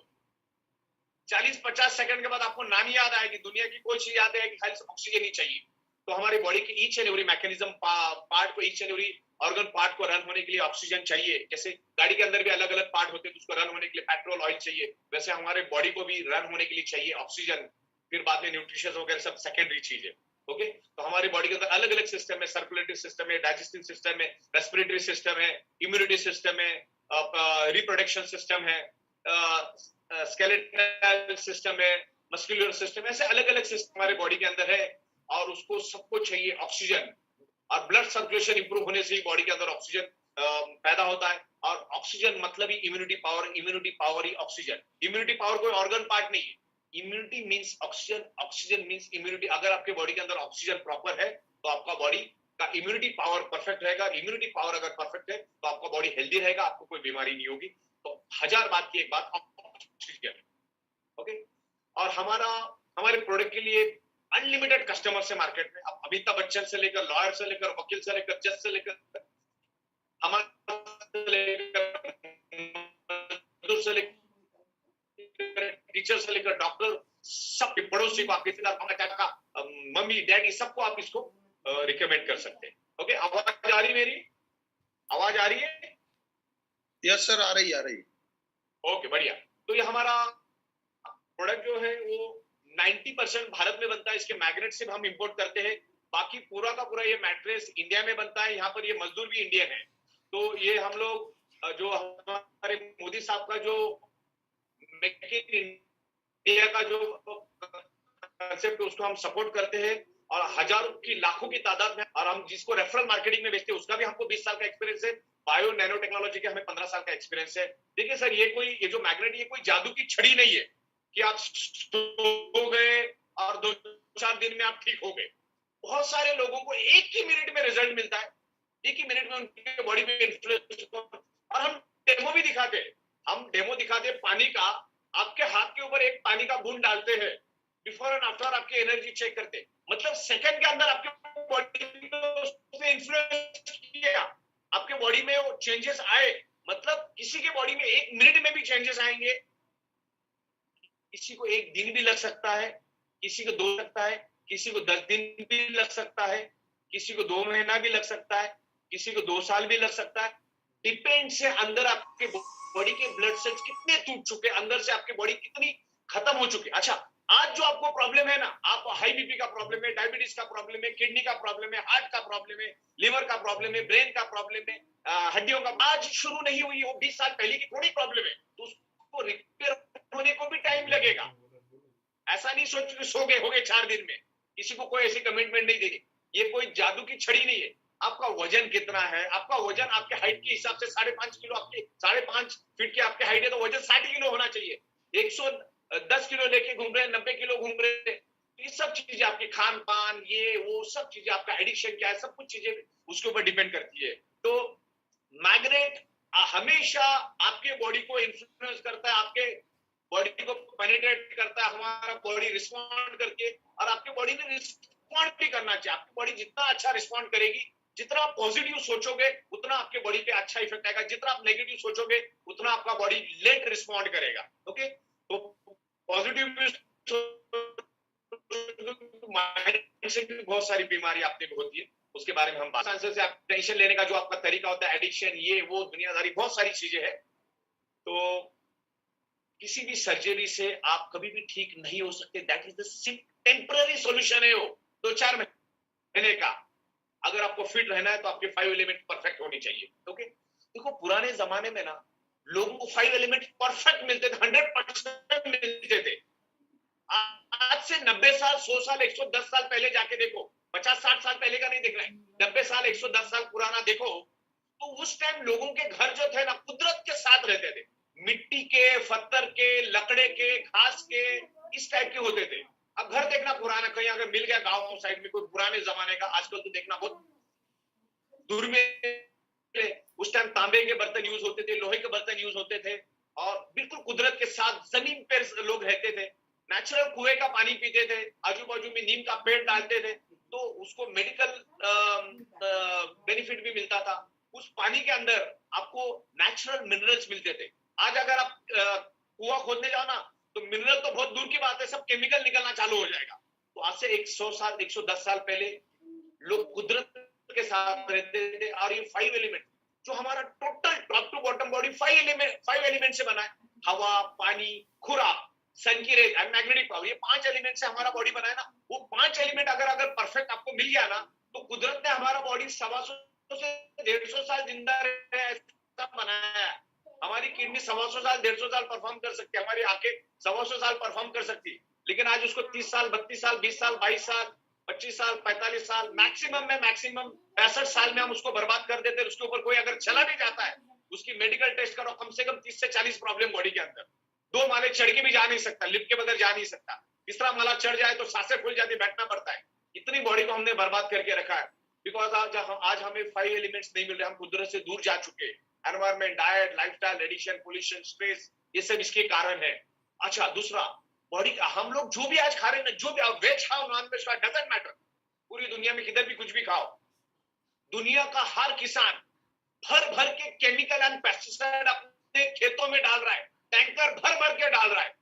40-50 सेकंड के बाद आपको नाम याद आएगी, दुनिया की कोई चीज याद आएगी, खाली ऑक्सीजन ही चाहिए। तो हमारी बॉडी की each and every mechanism part को, each and every organ part को रन होने के लिए ऑक्सीजन चाहिए। जैसे गाड़ी के अंदर भी अलग अलग पार्ट होते हैं, तो उसको रन होने के लिए पेट्रोल ऑयल चाहिए, वैसे हमारे बॉडी को भी रन होने के लिए चाहिए ऑक्सीजन। फिर बाद में न्यूट्रिशन वगैरह सब सेकेंडरी चीज है। ओके, तो हमारी बॉडी के अंदर अलग अलग सिस्टम है, सर्कुलेटरी सिस्टम है, डाइजेस्टिव सिस्टम है, रेस्पिरेटरी सिस्टम है, इम्यूनिटी सिस्टम है, रिप्रोडक्शन सिस्टम है, स्केलेटल सिस्टम है, मस्कुलर सिस्टम, ऐसे अलग अलग सिस्टम हमारे बॉडी के अंदर है, और उसको सबको चाहिए ऑक्सीजन। और ब्लड सर्कुलेशन इंप्रूव होने से ही बॉडी के अंदर ऑक्सीजन पैदा होता है। और ऑक्सीजन मतलब ही इम्यूनिटी पावर, इम्यूनिटी पावर ही ऑक्सीजन। इम्यूनिटी पावर कोई ऑर्गन पार्ट नहीं है, immunity means oxygen, oxygen means immunity. अगर आपके बॉडी के अंदर ऑक्सीजन प्रॉपर है तो आपका बॉडी का इम्यूनिटी पावर परफेक्ट रहेगा। इम्यूनिटी पावर अगर परफेक्ट है तो आपका बॉडी हेल्दी रहेगा, आपको कोई बीमारी नहीं होगी। तो 1000 बात की एक बात ऑक्सीजन। ओके, और हमारे प्रोडक्ट के लिए अनलिमिटेड कस्टमर्स है मार्केट में। अब अमिताभ बच्चन से लेकर, लॉयर से लेकर, वकील से लेकर, जज से लेकर, टीचर से लेकर डॉक्टर, सब पड़ोसी को, आप रिश्तेदार, चाचा, मम्मी, डैडी, सबको आप इसको रिकमेंड कर सकते हैं। ओके, आवाज आ रही मेरी? आवाज आ रही है? यस सर, आ रही है। ओके, बढ़िया। तो ये हमारा प्रोडक्ट जो है वो 90% भारत में बनता है। इसके मैग्नेट से हम इंपोर्ट करते हैं, बाकी पूरा का पूरा ये मैट्रेस इंडिया में बनता है। यहाँ पर ये मजदूर भी इंडियन है। तो ये हम लोग जो हमारे मोदी साहब का जो मेक इन इंडिया का जो कंसेप्ट है उसको हम सपोर्ट करते हैं, और हजारों की, लाखों की तादाद में, और हम जिसको रेफरल मार्केटिंग में बेचते हैं उसका भी हमको 20 साल का एक्सपीरियंस है। बायो नैनो टेक्नोलॉजी के हमें 15 साल का एक्सपीरियंस है। देखिए सर, ये जो मैग्नेट, ये कोई जादू की छड़ी नहीं है कि आप सो गए और 2-4 दिन में आप ठीक हो गए। बहुत सारे लोगों को एक ही मिनट में रिजल्ट मिलता है, एक ही मिनट में उनके बॉडी में इन्फ्लुएंस। और हम डेमो भी दिखाते हैं, पानी का। आपके हाथ के ऊपर एक पानी का बूंद डालते हैं, बिफोर एंड आफ्टर आपकी एनर्जी चेक करते हैं। मतलब सेकंड के अंदर आपके बॉडी में इन्फ्लुएंस किया, आपके बॉडी में वो चेंजेस आए। मतलब किसी के बॉडी में 1 मिनट में भी चेंजेस आएंगे, किसी को 1 दिन भी लग सकता है, किसी को 2 लगता है, किसी को 10 दिन भी लग सकता है, किसी को 2 महीना भी लग सकता है, किसी को 2 साल भी लग सकता है। डिपेंड से अंदर आपके बॉडी के ब्लड सेल्स कितने टूट चुके, अंदर से आपकी बॉडी कितनी खत्म हो चुकी। अच्छा, आज जो आपको प्रॉब्लम है ना, आप हाई बीपी का प्रॉब्लम है, डायबिटीज का प्रॉब्लम है, किडनी का प्रॉब्लम है, हार्ट का प्रॉब्लम है, लिवर का प्रॉब्लम है, ब्रेन का प्रॉब्लम है, हड्डियों का, आज शुरू नहीं हुई, वो 20 साल पहले की थोड़ी प्रॉब्लम है। तो उसको रिपेयर होने को भी टाइम लगेगा। ऐसा नहीं सोच के सो गए हो गए 4 दिन में, किसी को कोई ऐसी कमिटमेंट नहीं देगी। ये कोई जादू की छड़ी नहीं है। आपका वजन कितना है, आपका वजन आपके हाइट के हिसाब से 5.5 किलो, आपकी 5.5 फीट की आपके हाइट है तो वजन 60 किलो होना चाहिए। 110 किलो लेके घूम रहे हैं, 90 किलो घूम रहे हैं, ये सब चीजें आपके खान पान, ये वो सब चीजें, आपका एडिक्शन क्या है, सब कुछ चीजें उसके ऊपर डिपेंड करती है। तो मैग्नेट हमेशा आपके बॉडी को इन्फ्लुएंस करता है, आपके बॉडी को पेनिट्रेट करता है, हमारा बॉडी रिस्पॉन्ड करके, और आपके बॉडी ने रिस्पॉन्ड भी करना चाहिए। आपकी बॉडी जितना अच्छा रिस्पॉन्ड करेगी, जितना आप पॉजिटिव सोचोगे उतना आपके बॉडी पे अच्छा इफेक्ट आएगा, जितना आप नेगेटिव सोचोगे उतना आपका बॉडी लेट रिस्पॉन्ड करेगा। ओके, तो पॉजिटिव माइंड से भी बहुत सारी बीमारी आपने भी होती है, उसके बारे में हम बात से आप टेंशन लेने का जो आपका तरीका होता है, एडिक्शन, ये वो दुनियादारी, बहुत सारी चीजें हैं। तो किसी भी सर्जरी से आप कभी भी ठीक नहीं हो सकते। That is the temporary solution है वो, 2-4 महीने का। अगर आपको फिट रहना है तो आपके 5 एलिमेंट परफेक्ट होनी चाहिए। ओके, देखो पुराने जमाने में ना लोगों को 5 एलिमेंट परफेक्ट मिलते थे, 100% मिलते थे। आज से 90 साल, 100 साल, 110 साल पहले जाके देखो, 50-60 साल पहले का नहीं देख रहे हैं, 90 साल, 110 साल पुराना देखो, तो उस टाइम लोगों के घर जो थे ना कुदरत के साथ रहते थे, मिट्टी के, पत्थर के, लकड़े के, घास के, इस टाइप के होते थे। अब घर देखना पुराना, कहीं अगर मिल गया गांव साइड में कोई पुराने जमाने का, आजकल तो देखना बहुत दूर में। उस टाइम तांबे के बर्तन यूज होते थे, लोहे के बर्तन यूज होते थे, और बिल्कुल कुदरत के साथ जमीन पर लोग रहते थे, नेचुरल कुएं का पानी पीते थे, आजू बाजू में नीम का पेड़ डालते थे, तो उसको मेडिकल बेनिफिट भी मिलता था। उस पानी के अंदर आपको नेचुरल मिनरल्स मिलते थे। आज अगर आप कुआं खोदने जाओ ना, तो मिनरल तो बहुत दूर की बात है, सब केमिकल निकलना चालू हो जाएगा। तो आज से 100 साल, 110 साल पहले लोग कुदरत के साथ रहते थे, और ये 5 एलिमेंट जो हमारा total top to bottom body 5 element से बना है, हवा, पानी, खुराक, सन की रेज, मैग्नेटिक पावर, ये 5 एलिमेंट से हमारा बॉडी बना है ना। वो 5 एलिमेंट अगर परफेक्ट आपको मिल गया ना, तो कुदरत ने हमारा बॉडी 125 से 150 साल जिंदा रहे ऐसा बनाया है। हमारी किडनी 125 साल, 150 साल परफॉर्म कर सकती है, हमारी आंखें 125 साल परफॉर्म कर सकती है, लेकिन आज उसको 30 साल, 32 साल, 20 साल, 22 साल, 25 साल, 45 साल, मैक्सिमम 65 साल में हम उसको बर्बाद कर देते हैं। उसके ऊपर कोई अगर चला भी जाता है, उसकी मेडिकल टेस्ट करो, कम से कम 30 से 40 प्रॉब्लम बॉडी के अंदर। 2 माले चढ़ के भी जा नहीं सकता, लिफ्ट के बगैर जा नहीं सकता, तीसरा माला चढ़ जाए तो सांसें फूल जाती, बैठना पड़ता है। इतनी बॉडी को हमने बर्बाद करके रखा है, बिकॉज आज हमें 5 एलिमेंट्स नहीं मिल रहे, हम कुदरत से दूर जा चुके हैं। Environment, diet, lifestyle, addiction, pollution, stress, ये सब इसके कारण है। अच्छा, दूसरा बॉडी का हम लोग जो भी आज खा रहे हैं, जो भी वेज खाओ, नॉन वेज खाओ, डजंट मैटर, पूरी दुनिया में किधर भी कुछ भी खाओ, दुनिया का हर किसान भर भर के केमिकल एंड पेस्टिसाइड अपने खेतों में डाल रहा है, टैंकर भर भर के डाल रहा है।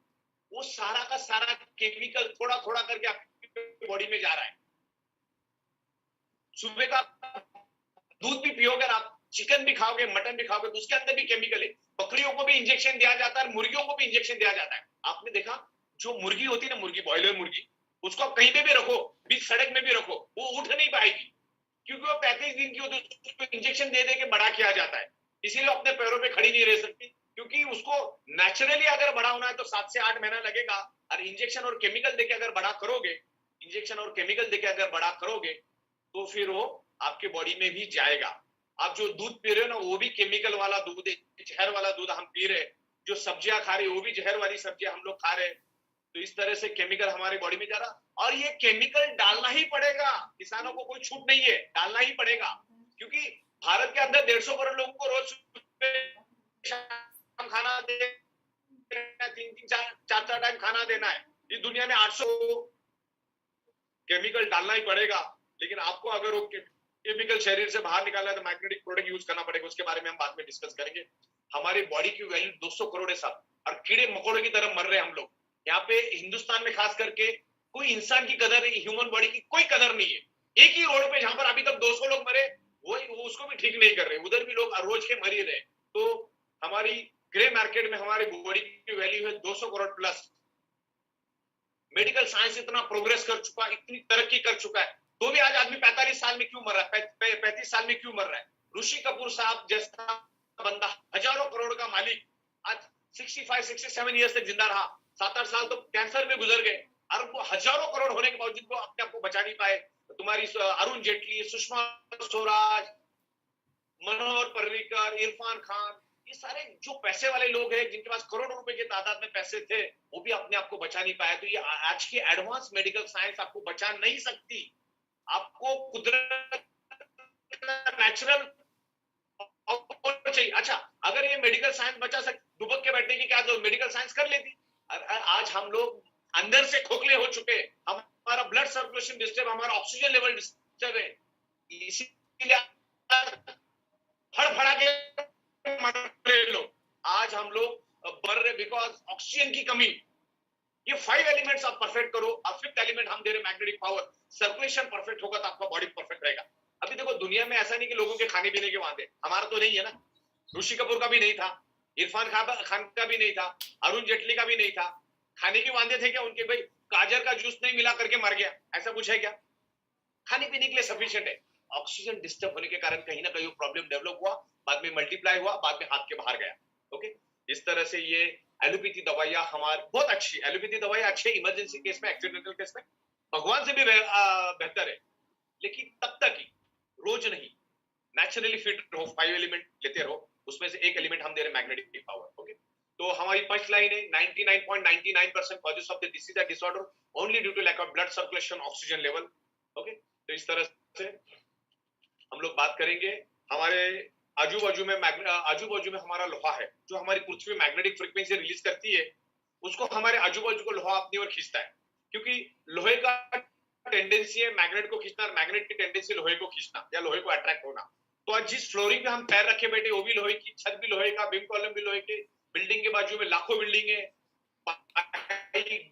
वो सारा का सारा केमिकल थोड़ा थोड़ा करके आपकी बॉडी में जा रहा है। सुबह का दूध भी पियोगे आप, चिकन भी खाओगे, मटन भी खाओगे, तो उसके अंदर भी केमिकल है। बकरियों को भी इंजेक्शन दिया जाता है, मुर्गियों को भी इंजेक्शन दिया जाता है। आपने देखा जो मुर्गी होती है ना, मुर्गी, बॉयलर मुर्गी, उसको आप कहीं पे भी रखो, बीच सड़क में भी रखो, वो उठ नहीं पाएगी, क्योंकि वो 35 दिन की होती है, उसको इंजेक्शन दे दे के बड़ा किया जाता है। इसीलिए अपने पैरों पे खड़ी नहीं रह सकती, क्योंकि उसको नेचुरली अगर बड़ा होना है तो 7 से 8 महीना लगेगा, और इंजेक्शन और केमिकल देके अगर बड़ा करोगे, इंजेक्शन और केमिकल देके अगर बड़ा करोगे, तो फिर वो आपके बॉडी में भी जाएगा। आप जो दूध पी रहे हो ना, वो भी केमिकल वाला दूध है, जहर वाला दूध हम पी रहे। जो सब्जियां खा रहे वो भी जहर वाली सब्जियां हम लोग खा रहे। तो इस तरह से केमिकल हमारे बॉडी में जा रहा, और ये केमिकल डालना ही पड़ेगा, किसानों को कोई छूट नहीं है, डालना ही पड़ेगा, क्योंकि भारत के अंदर 150 करोड़ लोगों को रोज खाना देना, 3-3, 4-4 टाइम खाना देना है। इस दुनिया में 800 केमिकल डालना ही पड़ेगा। लेकिन आपको अगर वो केमिकल शरीर से बाहर निकालना है तो मैग्नेटिक प्रोडक्ट यूज करना पड़ेगा, उसके बारे में हम बाद में डिस्कस करेंगे। हमारी बॉडी की वैल्यू 200 करोड़ है सब, और कीड़े मकोड़े की तरह मर रहे हैं हम लोग। यहाँ पे हिंदुस्तान में खास करके कोई इंसान की कदर नहीं, ह्यूमन बॉडी की कोई कदर नहीं है। एक ही रोड पे जहां पर अभी तक 200 लोग मरे, वो उसको भी ठीक नहीं कर रहे, उधर भी लोग रोज के मर ही रहे। तो हमारी ग्रे मार्केट में हमारी बॉडी की वैल्यू है 200 करोड़ प्लस। मेडिकल साइंस इतना प्रोग्रेस कर चुका, इतनी तरक्की कर चुका है, तो भी आज आदमी 45 साल में क्यों मर रहा है, 35 साल में क्यों मर रहा है। ऋषि कपूर साहब जैसा बंदा, हजारों करोड़ का मालिक, आज 65-67 ईयर्स तक जिंदा रहा, 7-8 साल तो कैंसर में गुजर गए, और वो हजारों करोड़ होने के बावजूद वो अपने आप को बचा नहीं पाए। तो तुम्हारी अरुण जेटली, सुषमा स्वराज, मनोहर पर्रिकर, इरफान खान, ये सारे जो पैसे वाले लोग हैं जिनके पास करोड़ों रुपए के तादाद में पैसे थे, वो भी अपने आप को बचा नहीं पाया। तो ये आज की एडवांस मेडिकल साइंस आपको बचा नहीं सकती। आपको कुदरत का नेचुरल चाहिए। अच्छा, अगर ये मेडिकल साइंस बचा सक दुबक के बैठने की क्या जरूरत, मेडिकल साइंस कर लेती। आज हम लोग अंदर से खोखले हो चुके, हमारा ब्लड सर्कुलेशन डिस्टर्ब, हमारा ऑक्सीजन लेवल डिस्टर्ब है, इसीलिए फड़फड़ा के मर रहे लोग। आज हम लोग मर रहे बिकॉज ऑक्सीजन की कमी। ये 5 एलिमेंट्स आप परफेक्ट करो, और 5th एलिमेंट हम दे रहे मैग्नेटिक पावर। सर्कुलेशन परफेक्ट होगा तो आपका बॉडी परफेक्ट रहेगा। अभी देखो दुनिया में ऐसा नहीं कि लोगों के खाने पीने के वादे, हमारा तो नहीं है ना, ऋषि कपूर का भी नहीं था, इरफान खान का भी नहीं था, अरुण जेटली का भी नहीं था। खाने के वादे थे क्या उनके? भाई गाजर का जूस नहीं मिला करके मर गया, ऐसा कुछ है क्या? खाने पीने के लिए सफिशिएंट है। ऑक्सीजन डिस्टर्ब होने के कारण कहीं ना कहीं प्रॉब्लम डेवलप हुआ, बाद में मल्टीप्लाई हुआ, बाद में हाथ के बाहर गया। ओके, इस तरह से ये एलोपैथी दवाइयां हमारी बहुत अच्छी, एलोपैथी दवाइयां अच्छे इमरजेंसी केस में, एक्सीडेंटल केस में भगवान से भी बेहतर है, लेकिन तब तक ही, रोज नहीं। नेचुरली फिट रहो, 5 एलिमेंट लेते रहो, उसमें से एक एलिमेंट हम दे रहे मैग्नेटिक पावर। ओके, तो हमारी पंच लाइन है 99.99% causes of the disease and disorder only due to lack of blood circulation, oxygen level. Okay, तो इस तरह से हम लोग बात करेंगे। हमारे आजू बाजू में हमारा लोहा है, जो हमारी पृथ्वी मैग्नेटिक फ्रीक्वेंसी रिलीज करती है, उसको हमारे आजू बाजू को लोहा अपनी ओर खींचता है, क्योंकि लोहे का टेंडेंसी है मैग्नेट को खींचना, और मैग्नेट की टेंडेंसी लोहे को खींचना या लोहे को अट्रैक्ट होना। तो आज जिस फ्लोरिंग पे हम पैर रखे बैठे वो भी लोहे की, छत भी लोहे का, बीम कॉलम भी लोहे के, बिल्डिंग के बाजू में लाखों बिल्डिंग है,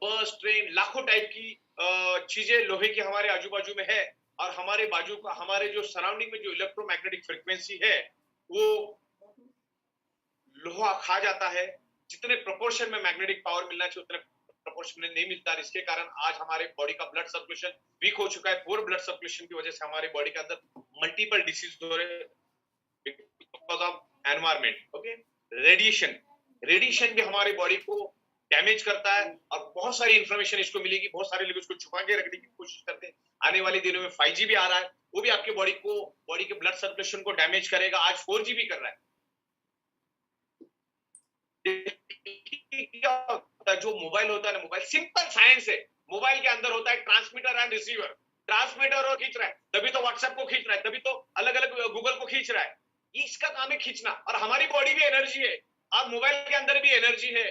बस ट्रेन, लाखों टाइप की चीजें लोहे की हमारे आजू बाजू में है। और हमारे बाजू का, हमारे जो सराउंडिंग में जो इलेक्ट्रोमैग्नेटिक फ्रीक्वेंसी है वो लोहा खा जाता है। जितने प्रोपोर्शन में मैग्नेटिक पावर मिलना चाहिए उतने प्रोपोर्शन में नहीं मिलता, इसके कारण आज हमारे बॉडी का ब्लड सर्कुलेशन वीक हो चुका है। पुअर ब्लड सर्कुलेशन की वजह से हमारे बॉडी के अंदर मल्टीपल डिसीज हो रहे हैं because of environment. Okay, radiation भी हमारे बॉडी को डैमेज करता है, और बहुत सारी इंफॉर्मेशन इसको मिलेगी, बहुत सारे लोग इसको छुपा के रखने की कोशिश करते हैं। आने वाले दिनों में 5G भी आ रहा है, वो भी आपके बॉडी के ब्लड सर्कुलेशन को डैमेज करेगा। आज 4G भी कर रहा है। क्या होता है, जो मोबाइल होता है ना, मोबाइल सिंपल साइंस है। मोबाइल के अंदर होता है ट्रांसमीटर एंड रिसीवर। ट्रांसमीटर और खींच रहा है, तभी तो व्हाट्सएप को खींच रहा है, तभी तो अलग अलग गूगल को खींच रहा है। ये इसका काम है खींचना। और हमारी बॉडी भी एनर्जी है, और मोबाइल के अंदर भी एनर्जी है,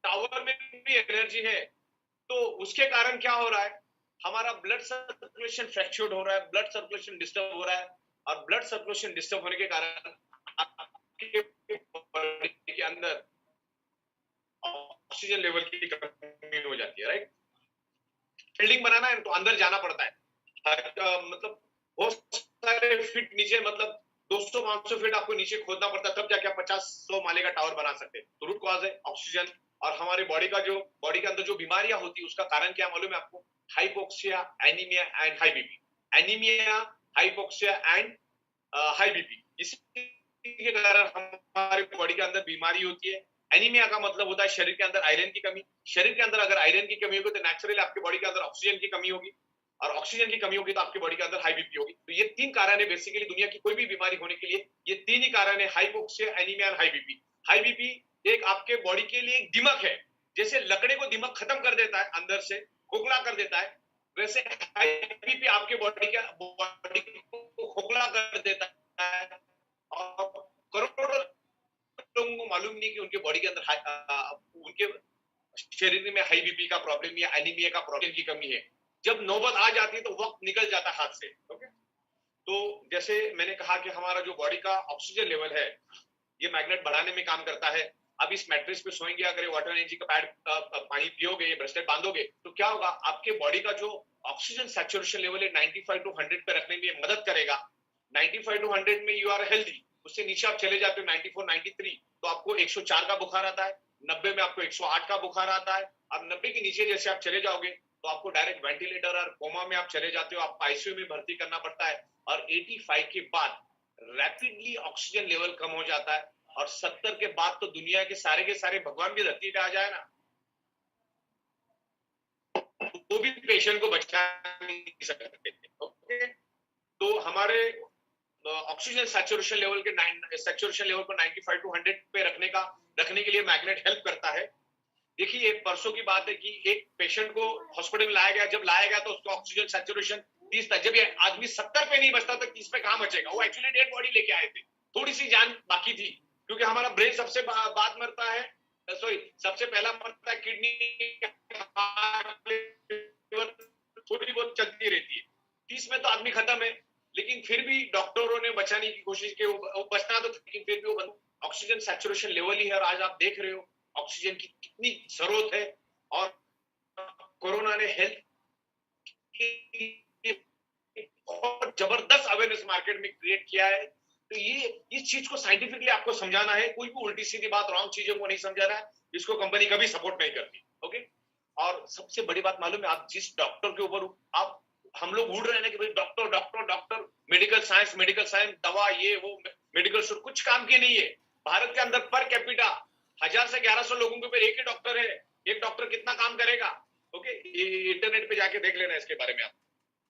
टावर में भी एनर्जी है। तो उसके कारण क्या हो रहा है, हमारा ब्लड सर्कुलेशन फ्रैक्चर्ड हो रहा है, ब्लड सर्कुलेशन डिस्टर्ब हो रहा है, और ब्लड सर्कुलेशन डिस्टर्ब होने के कारण आपके बॉडी के अंदर ऑक्सीजन लेवल की कमी हो जाती है। राइट, बिल्डिंग बनाना है तो अंदर जाना पड़ता है, मतलब बहुत सारे फीट नीचे, मतलब 200-500 फीट आपको नीचे खोदना पड़ता है, तब जाके आप 50-100 माले का टावर बना सकते हैं। तो रूट कॉज है ऑक्सीजन। और हमारे बॉडी के अंदर जो बीमारियां होती है उसका कारण क्या मालूम है आपको? Hypoxia, anaemia and high BP. Anaemia, hypoxia and high BP, इसके कारण हमारे बॉडी के अंदर बीमारी होती है। एनीमिया का मतलब होता है शरीर के अंदर आयरन की कमी। शरीर के अंदर अगर आयरन की कमी होगी तो नेचुरली आपके बॉडी के अंदर ऑक्सीजन की कमी होगी, और ऑक्सीजन की कमी होगी तो आपकी बॉडी के अंदर हाई बीपी होगी। तो ये 3 कारण है बेसिकली दुनिया की कोई भी बीमारी होने के लिए, ये 3 ही कारण है, हाइपोक्सिया, एनीमिया और हाई बीपी। हाई बीपी एक आपके बॉडी के लिए एक दिमक है, जैसे लकड़े को दिमक खत्म कर देता है, अंदर से खोखला कर देता है, वैसे हाई बीपी आपके बॉडी को खोखला कर देता है। और करोड़ों लोगों को मालूम नहीं कि उनके बॉडी के अंदर उनके शरीर में हाई बीपी का प्रॉब्लम या एनीमिया का प्रॉब्लम की कमी है। जब नौबत आ जाती है तो वक्त निकल जाता है हाथ से। ओके, तो जैसे मैंने कहा कि हमारा जो बॉडी का ऑक्सीजन लेवल है ये मैग्नेट बढ़ाने में काम करता है। अब इस मैट्रेस पे सोएंगे, अगर वाटर एनर्जी का पैड पानी पियोगे, ब्रेसलेट बांधोगे, तो क्या होगा, आपके बॉडी का जो ऑक्सीजन सैचुरेशन लेवल है 95 to 100 पे रखने में मदद करेगा। 95 to 100 में यू आर हेल्दी, उससे नीचे आप चले जाते हो 94, 93 तो आपको 104 का बुखार आता है, 90 में आपको 108 का बुखार आता है। अब 90 के नीचे जैसे आप चले जाओगे तो आपको डायरेक्ट वेंटिलेटर और कोमा में आप चले जाते हो, आप आईसीयू में भर्ती करना पड़ता है। और 85 के बाद रैपिडली ऑक्सीजन लेवल कम हो जाता है, और 70 के बाद तो दुनिया के सारे भगवान भी धरती पे आ जाए ना, वो भी पेशेंट को बचा नहीं सकते। ओके, तो हमारे ऑक्सीजन सैचुरेशन लेवल को 95 to 100 पे रखने के लिए मैग्नेट हेल्प करता है। देखिए एक परसों की बात है कि एक पेशेंट को हॉस्पिटल में लाया गया, जब लाया गया तो उसका ऑक्सीजन सैचुरेशन 30 था। जब ये आदमी 70 पे नहीं बचता तो 30 पे कहां बचेगा? वो एक्चुअली डेड बॉडी लेके आए थे, थोड़ी सी जान बाकी थी, क्योंकि हमारा ब्रेन सबसे बाद मरता है, सॉरी सबसे पहला मरता है, किडनी थोड़ी बहुत चलती रहती है, 30 में तो आदमी खत्म है। लेकिन फिर भी डॉक्टरों ने बचाने की कोशिश की, वो बचना तो, लेकिन फिर भी वो ऑक्सीजन सैचुरेशन लेवल ही है। और आज आप देख रहे हो ऑक्सीजन की कितनी जरूरत है, और कोरोना ने हेल्थ की बहुत जबरदस्त अवेयरनेस मार्केट में क्रिएट किया है। तो ये इस चीज को साइंटिफिकली आपको समझाना है, कोई भी उल्टी सीधी बात, रॉन्ग चीजों को नहीं समझाना है, इसको कंपनी कभी सपोर्ट नहीं करती। ओके, और सबसे बड़ी बात मालूम है, आप जिस डॉक्टर के ऊपर आप हम लोग उड़ रहे हैं ना कि भाई doctor doctor doctor, medical science दवा, ये वो मेडिकल स्टोर, कुछ काम की नहीं है। भारत के अंदर पर कैपिटा 1000 से 1100 लोगों के ऊपर एक ही डॉक्टर है। एक डॉक्टर कितना काम करेगा? ओके, इंटरनेट पे जाके देख लेना इसके बारे में आप।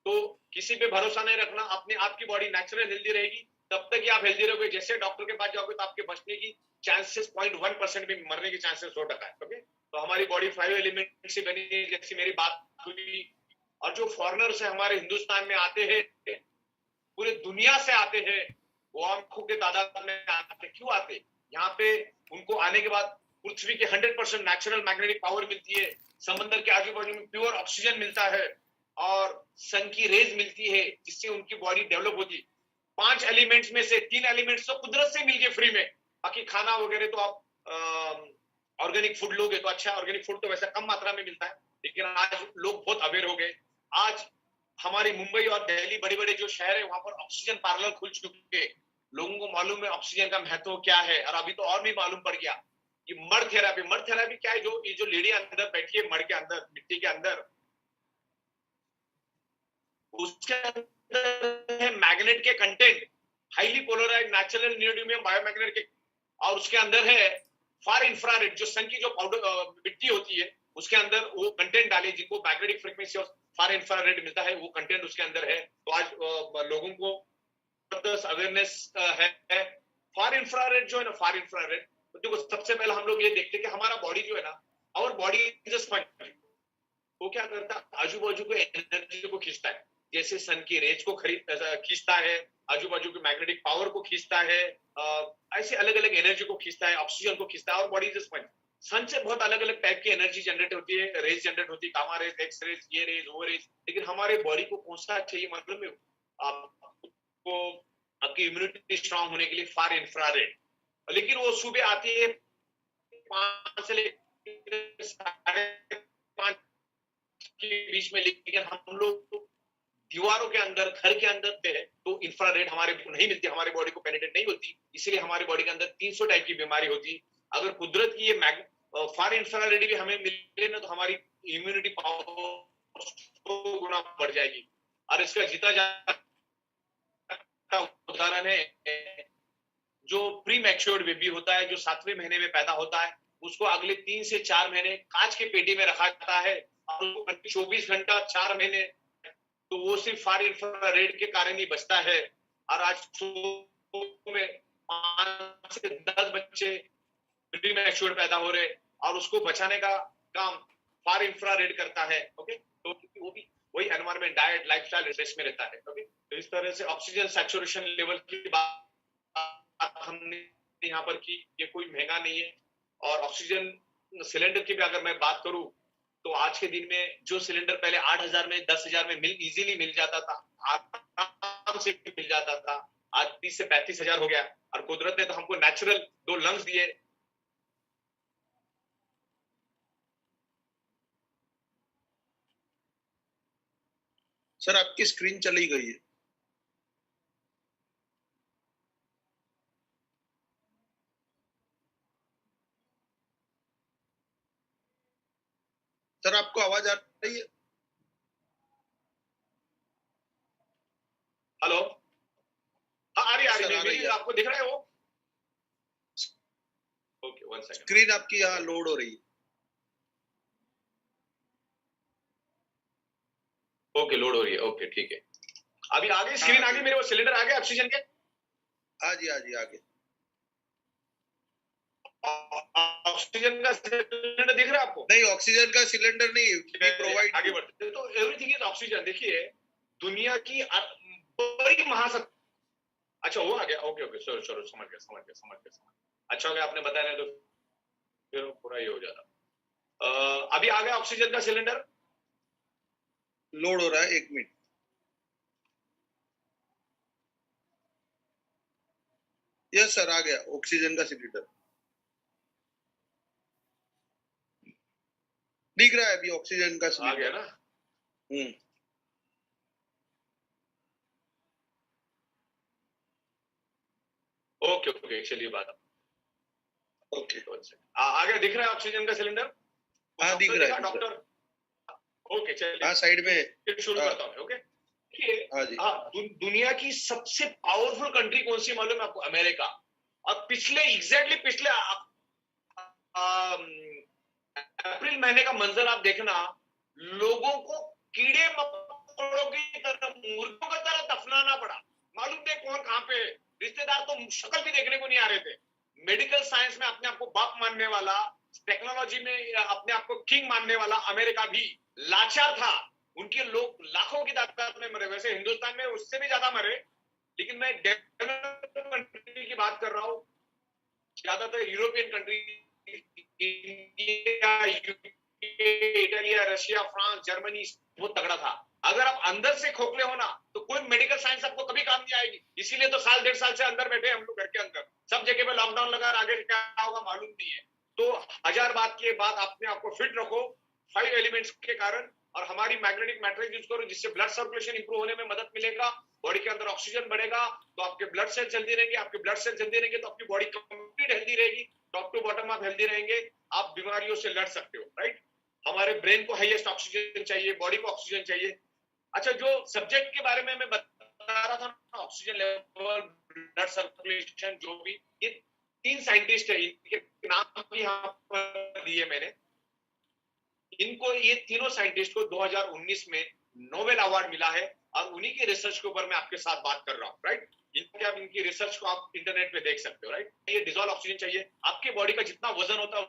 तो किसी पे भरोसा नहीं रखना, अपने आपकी बॉडी नेचुरल हेल्दी रहेगी तब तक ही आप हेल्दी रहोगे। जैसे डॉक्टर के पास जाओगे तो आपके बचने की चांसेस 0.1% भी, मरने की चांसेस 100% है। ओके, तो हमारी बॉडी 5 एलिमेंट से बनी है, जैसी मेरी बात हुई। और जो फॉरेनर्स है हमारे हिंदुस्तान में आते हैं, पूरे दुनिया से आते हैं, वो आंखों के तादाद में आते। क्यों आते? यहाँ पे उनको आने के बाद पृथ्वी के 100% नेचुरल मैग्नेटिक पावर मिलती है, समंदर के आजू बाजू में प्योर ऑक्सीजन मिलता है, और सन की रेज मिलती है, जिससे उनकी बॉडी डेवलप होती है। 5 एलिमेंट्स में से 3 एलिमेंट्स तो कुदरत से मिल गए फ्री में। बाकी खाना वगैरह तो आप ऑर्गेनिक फूड लोगे तो अच्छा, ऑर्गेनिक फूड तो वैसे कम मात्रा में मिलता है, लेकिन आज लोग बहुत अवेयर हो गए। आज हमारी मुंबई और दिल्ली, बड़े बड़े जो शहर है, वहां पर ऑक्सीजन पार्लर खुल चुके हैं। लोगों को मालूम है ऑक्सीजन का महत्व क्या है। और अभी तो और भी मालूम पड़ गया कि मड थेरापी क्या है। जो ये जो लेडी अंदर बैठी है मड के अंदर, मिट्टी के अंदर, उसके अंदर है मैग्नेट के content, highly polarised natural neodymium biomagnet के, और उसके अंदर है फार इंफ्रारेड, जो सन की जो पाउडर मिट्टी होती है उसके अंदर वो कंटेंट डाले, जिनको मैग्नेटिक फ्रीक्वेंसी और फार इंफ्रारेड मिलता है, वो कंटेंट उसके अंदर है। तो आज लोगों को अवेयरनेस है। फार इंफ्रारेड जो है ना, फार इंफ्रारेड, तो देखो सबसे पहले हम लोग ये देखते हैं कि हमारा बॉडी जो है ना, our body is a sponge. वो क्या करता है? आजू बाजू को एनर्जी को खींचता है, जैसे सन की रेज को खींचता है, आजू बाजू की मैग्नेटिक पावर को खींचता है, ऐसे अलग अलग एनर्जी को खींचता है, ऑक्सीजन को खींचता है। और बॉडी इज अ स्पंज। सन से बहुत अलग अलग टाइप की एनर्जी जनरेट होती है, रेज जनरेट होती है, गामा रेज, एक्स रेज, ये रेज, वो रेज। लेकिन हमारे बॉडी को कौन सा चाहिए? मतलब में आपको आपकी इम्यूनिटी स्ट्रांग होने के लिए फार इंफ्रारेड, लेकिन वो सुबह आती है 5 से लेकर 5:30 के बीच में। लेकिन हम लोग दीवारों के अंदर, घर के अंदर थे, तो इंफ्रारेड हमारे को नहीं मिलती, हमारी बॉडी को पेनिट्रेट नहीं होती, इसलिए हमारी बॉडी के अंदर 300 टाइप की बीमारी होती। अगर कुदरत की ये फार इंफ्रारेड भी हमें मिले ना, तो हमारी इम्यूनिटी पावर 100 गुना बढ़ जाएगी। और इसका जीता जाता उदाहरण है, जो प्री मैच्योर्ड बेबी होता है, जो 7वें महीने में पैदा होता है, उसको अगले 3 से 4 महीने कांच के पेटी में रखा जाता है, और 24 घंटा 4 महीने, तो वो सिर्फ फार इंफ्रारेड के कारण ही बचता है। और आज में 5 से 10 बच्चे प्री मैच्योर्ड पैदा हो रहे, और उसको बचाने का काम फार इंफ्रारेड करता है। ओके, तो वो भी वही एनवायरमेंट, डाइट, लाइफस्टाइल, रिसर्च में रहता है। ओके, तो इस तरह से ऑक्सीजन सैचुरेशन लेवल की बात हमने यहाँ पर की। ये कोई महंगा नहीं है। और ऑक्सीजन सिलेंडर की भी अगर मैं बात करूं, तो आज के दिन में जो सिलेंडर पहले 8,000 में, 10,000 में इजीली मिल जाता था, आराम से मिल जाता था, आज 30 से 35,000 हो गया। और कुदरत ने तो हमको नेचुरल 2 लंग्स दिए। सर आपकी स्क्रीन चली गई है। सर आपको आवाज आ रही है? हेलो, हाँ आ रही है, आपको दिख रहा है वो? Okay, 1 second. स्क्रीन आपकी यहाँ लोड हो रही है। ओके, लोड हो रही है। ओके, ठीक है। अभी आगे स्क्रीन आ गई मेरे, वो सिलेंडर आ गया ऑक्सीजन के। हाँ जी आगे। ऑक्सीजन का सिलेंडर दिख रहा है आपको? नहीं, ऑक्सीजन का सिलेंडर नहीं, वी प्रोवाइड। आगे बढ़ते हैं। तो एवरीथिंग इज ऑक्सीजन। देखिए दुनिया की बड़ी महासत्ता, अच्छा वो आ गया, ओके ओके, सॉरी सॉरी, समझ गया। अच्छा हो गया आपने बताया, नहीं तो फिर पूरा ही हो जाता। अभी आ गया ऑक्सीजन का सिलेंडर, लोड हो रहा है, 1 मिनट। यस सर, आ गया ऑक्सीजन का सिलेंडर, दिख रहा है अभी ऑक्सीजन का आ सिलेंडर। गया ना? ओके ओके, चलिए बात। ओके, आ गया, दिख रहा है ऑक्सीजन का सिलेंडर? हाँ दिख रहा है डॉक्टर। ओके चलिए, हाँ साइड में। शुरू करता हूँ। ओके, हाँ जी, दुनिया की सबसे पावरफुल कंट्री कौन सी मालूम है आपको? अमेरिका। और पिछले अप्रैल महीने का मंजर आप देखना, लोगों को कीड़े मकोड़ों की तरह, मुर्गों की तरह दफनाना पड़ा। मालूम नहीं कौन कहां पे, रिश्तेदार तो शक्ल भी देखने को नहीं आ रहे थे। मेडिकल साइंस में अपने आप को बाप मानने वाला, टेक्नोलॉजी में अपने आप को किंग मानने वाला अमेरिका भी लाचार था। उनके लोग लाखों की तादाद में मरे। वैसे हिंदुस्तान में उससे भी ज्यादा मरे, लेकिन मैं डेवलप्ड कंट्री की बात कर रहा हूँ, ज्यादातर European country, India, Italia, Russia, France, Germany, बहुत तगड़ा था। अगर आप अंदर से खोखले हो ना, तो कोई मेडिकल साइंस आपको कभी काम नहीं आएगी। इसीलिए तो साल 1.5 साल से अंदर बैठे हम लोग, घर के अंदर। सब जगह पे लॉकडाउन लगा, आगे क्या होगा मालूम नहीं है। तो 1000 बात के बाद अपने आप को फिट रखो 5 एलिमेंट्स के कारण, और हमारी मैग्नेटिक मैट्रिक्स यूज करो, जिससे ब्लड सर्कुलेशन इंप्रूव होने में मदद मिलेगा, बॉडी के अंदर ऑक्सीजन बढ़ेगा, तो आपके ब्लड सेल जल्दी रहेंगे। आपके ब्लड सेल जल्दी रहेंगे तो आपकी बॉडी कंप्लीट हेल्दी रहेगी, टॉप टू बॉटम आप हेल्दी रहेंगे, आप बीमारियों से लड़ सकते हो, राइट? हमारे ब्रेन को हाईएस्ट ऑक्सीजन चाहिए, बॉडी को ऑक्सीजन चाहिए। अच्छा, जो सब्जेक्ट के बारे में मैं बता रहा था, ऑक्सीजन लेवल, ब्लड सर्कुलेशन, जो भी, ये 3 साइंटिस्ट है, इनके नाम भी यहाँ पर दिए मैंने। इनको, ये तीनों साइंटिस्ट को 2019 में नोबेल अवार्ड मिला है, और उन्हीं के रिसर्च के ऊपर मैं आपके साथ बात कर रहा हूँ, राइट? इनकी रिसर्च को आप इंटरनेट पे देख सकते हो, राइट? ये डिजॉल्व ऑक्सीजन चाहिए। आपके बॉडी का जितना वजन होता है,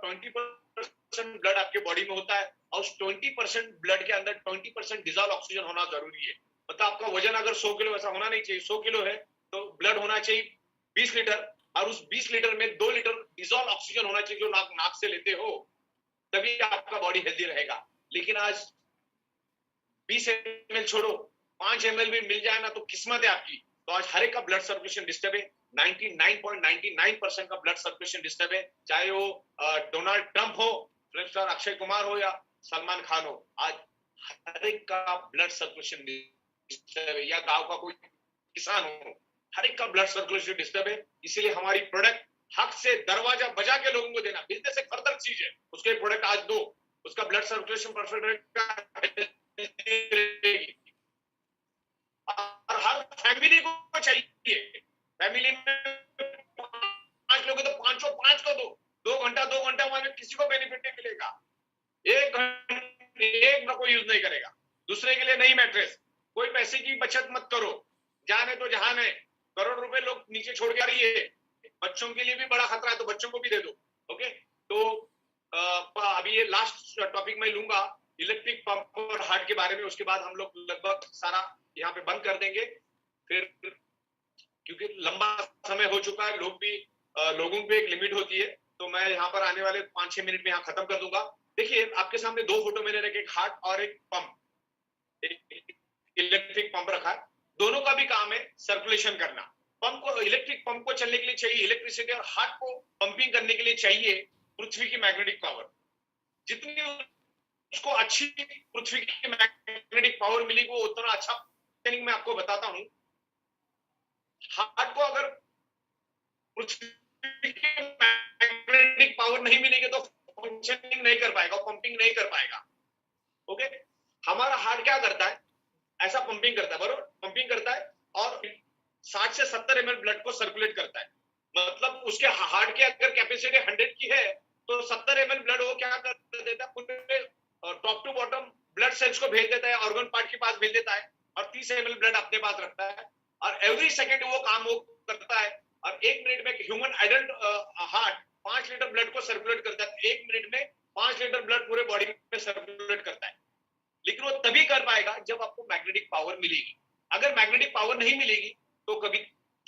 20% ब्लड आपके बॉडी में होता है, और उस 20% ब्लड के अंदर 20% डिजॉल्व ऑक्सीजन होना जरूरी है। मतलब आपका वजन अगर 100 किलो, ऐसा होना नहीं चाहिए, 100 किलो है तो ब्लड होना चाहिए 20 लीटर, और उस 20 लीटर में 2 लीटर डिजॉल्व ऑक्सीजन होना चाहिए, जो नाक से लेते हो, तभी आपका बॉडी हेल्दी रहेगा। लेकिन आज 20 ml छोड़ो, 5 ml भी मिल जाए ना तो किस्मत है आपकी। तो आज हर एक का ब्लड सर्कुलेशन डिस्टर्ब है, 99.99% का ब्लड सर्कुलेशन डिस्टर्ब है, चाहे वो डोनाल्ड ट्रंप हो, फिल्म स्टार अक्षय कुमार हो, या सलमान खान हो। आज हर एक का ब्लड सर्कुलेशन डिस्टर्ब है, या गांव का कोई किसान हो, हर एक का ब्लड सर्कुलेशन डिस्टर्ब है। इसीलिए हमारी प्रोडक्ट हक से दरवाजा बजा के लोगों को देना, बिजनेस एक फर्दर चीज है, उसके प्रोडक्ट आज दो, उसका ब्लड सर्कुलेशन परफेक्ट रहेगी। और हर फैमिली को चाहिए, फैमिली में 5 लोग तो 5 को दो, 2 घंटा में किसी को बेनिफिट नहीं मिलेगा। एक ना कोई यूज नहीं करेगा, दूसरे के लिए नहीं मैट्रेस। कोई पैसे की बचत मत करो, जाने तो जहान है, करोड़ रुपए लोग नीचे छोड़ के आ रही है। बच्चों के लिए भी बड़ा खतरा है, तो बच्चों को भी दे दो। ओके, तो अभी ये लास्ट टॉपिक मैं लूंगा इलेक्ट्रिक पंप और हार्ट के बारे में, उसके बाद हम लोग लगभग सारा यहाँ पे बंद कर देंगे, फिर क्योंकि लंबा समय हो चुका है, लोगों पे एक लिमिट होती है, तो मैं यहाँ पर आने वाले 5-6 मिनट में यहाँ खत्म कर दूंगा। देखिए आपके सामने 2 फोटो मैंने रखे, एक हार्ट और एक पंप, एक इलेक्ट्रिक पंप रखा है। दोनों का भी काम है सर्कुलेशन करना। पंप को, इलेक्ट्रिक पंप को चलने के लिए चाहिए इलेक्ट्रिसिटी, और हार्ट को पंपिंग करने के लिए चाहिए पृथ्वी की मैग्नेटिक पावर। जितनी उसको अच्छी पृथ्वी की मैग्नेटिक पावर मिलेगी, वो उतना अच्छा ट्रेनिंग मैं आपको बताता हूं। हार्ट को अगर पृथ्वी की मैग्नेटिक पावर नहीं मिलेगी तो फंक्शनिंग नहीं कर पाएगा, पंपिंग नहीं कर पाएगा। ओके, हमारा हार्ट क्या करता है, ऐसा पंपिंग करता है, बरोबर पंपिंग करता है, और 60 से 70 ml ब्लड को सर्कुलेट करता है। मतलब उसके हार्ट की अगर कैपेसिटी 100 की है, तो 70 ml ब्लड वो क्या कर देता है, पूरे top to bottom blood cells को भेज देता है, ऑर्गन पार्ट के पास भेज देता है, और 30 ml ब्लड अपने पास रखता है। और एवरी सेकेंड वो काम वो करता है। और 1 मिनट में human adult heart 5 litre blood को सर्कुलेट करता है। 1 मिनट में 5 लीटर ब्लड पूरे बॉडी में सर्कुलेट करता है। लेकिन वो तभी कर पाएगा जब आपको मैग्नेटिक पावर मिलेगी। अगर मैग्नेटिक पावर नहीं मिलेगी तो कभी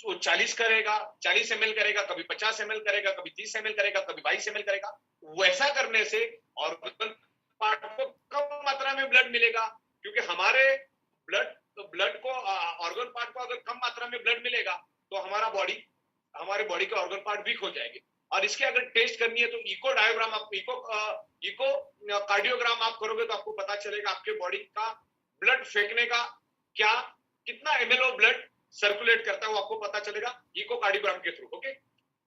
वो 40 करेगा, 40 ml करेगा, कभी 50 ml करेगा, कभी 30 ml करेगा, कभी 22 ml करेगा। वैसा करने से ऑर्गन पार्ट को कम मात्रा में ब्लड मिलेगा, क्योंकि हमारे ब्लड को ऑर्गन पार्ट को अगर कम मात्रा में ब्लड मिलेगा तो हमारे बॉडी के ऑर्गन पार्ट वीक हो जाएंगे। और इसके अगर टेस्ट करनी है तो इको डायोग्राम आप इको कार्डियोग्राम आप करोगे तो आपको पता चलेगा आपके बॉडी का ब्लड फेंकने का कितना ml ऑफ ब्लड सर्कुलेट करता है, वो आपको पता चलेगा इको कार्डियोग्राम के थ्रू। ओके,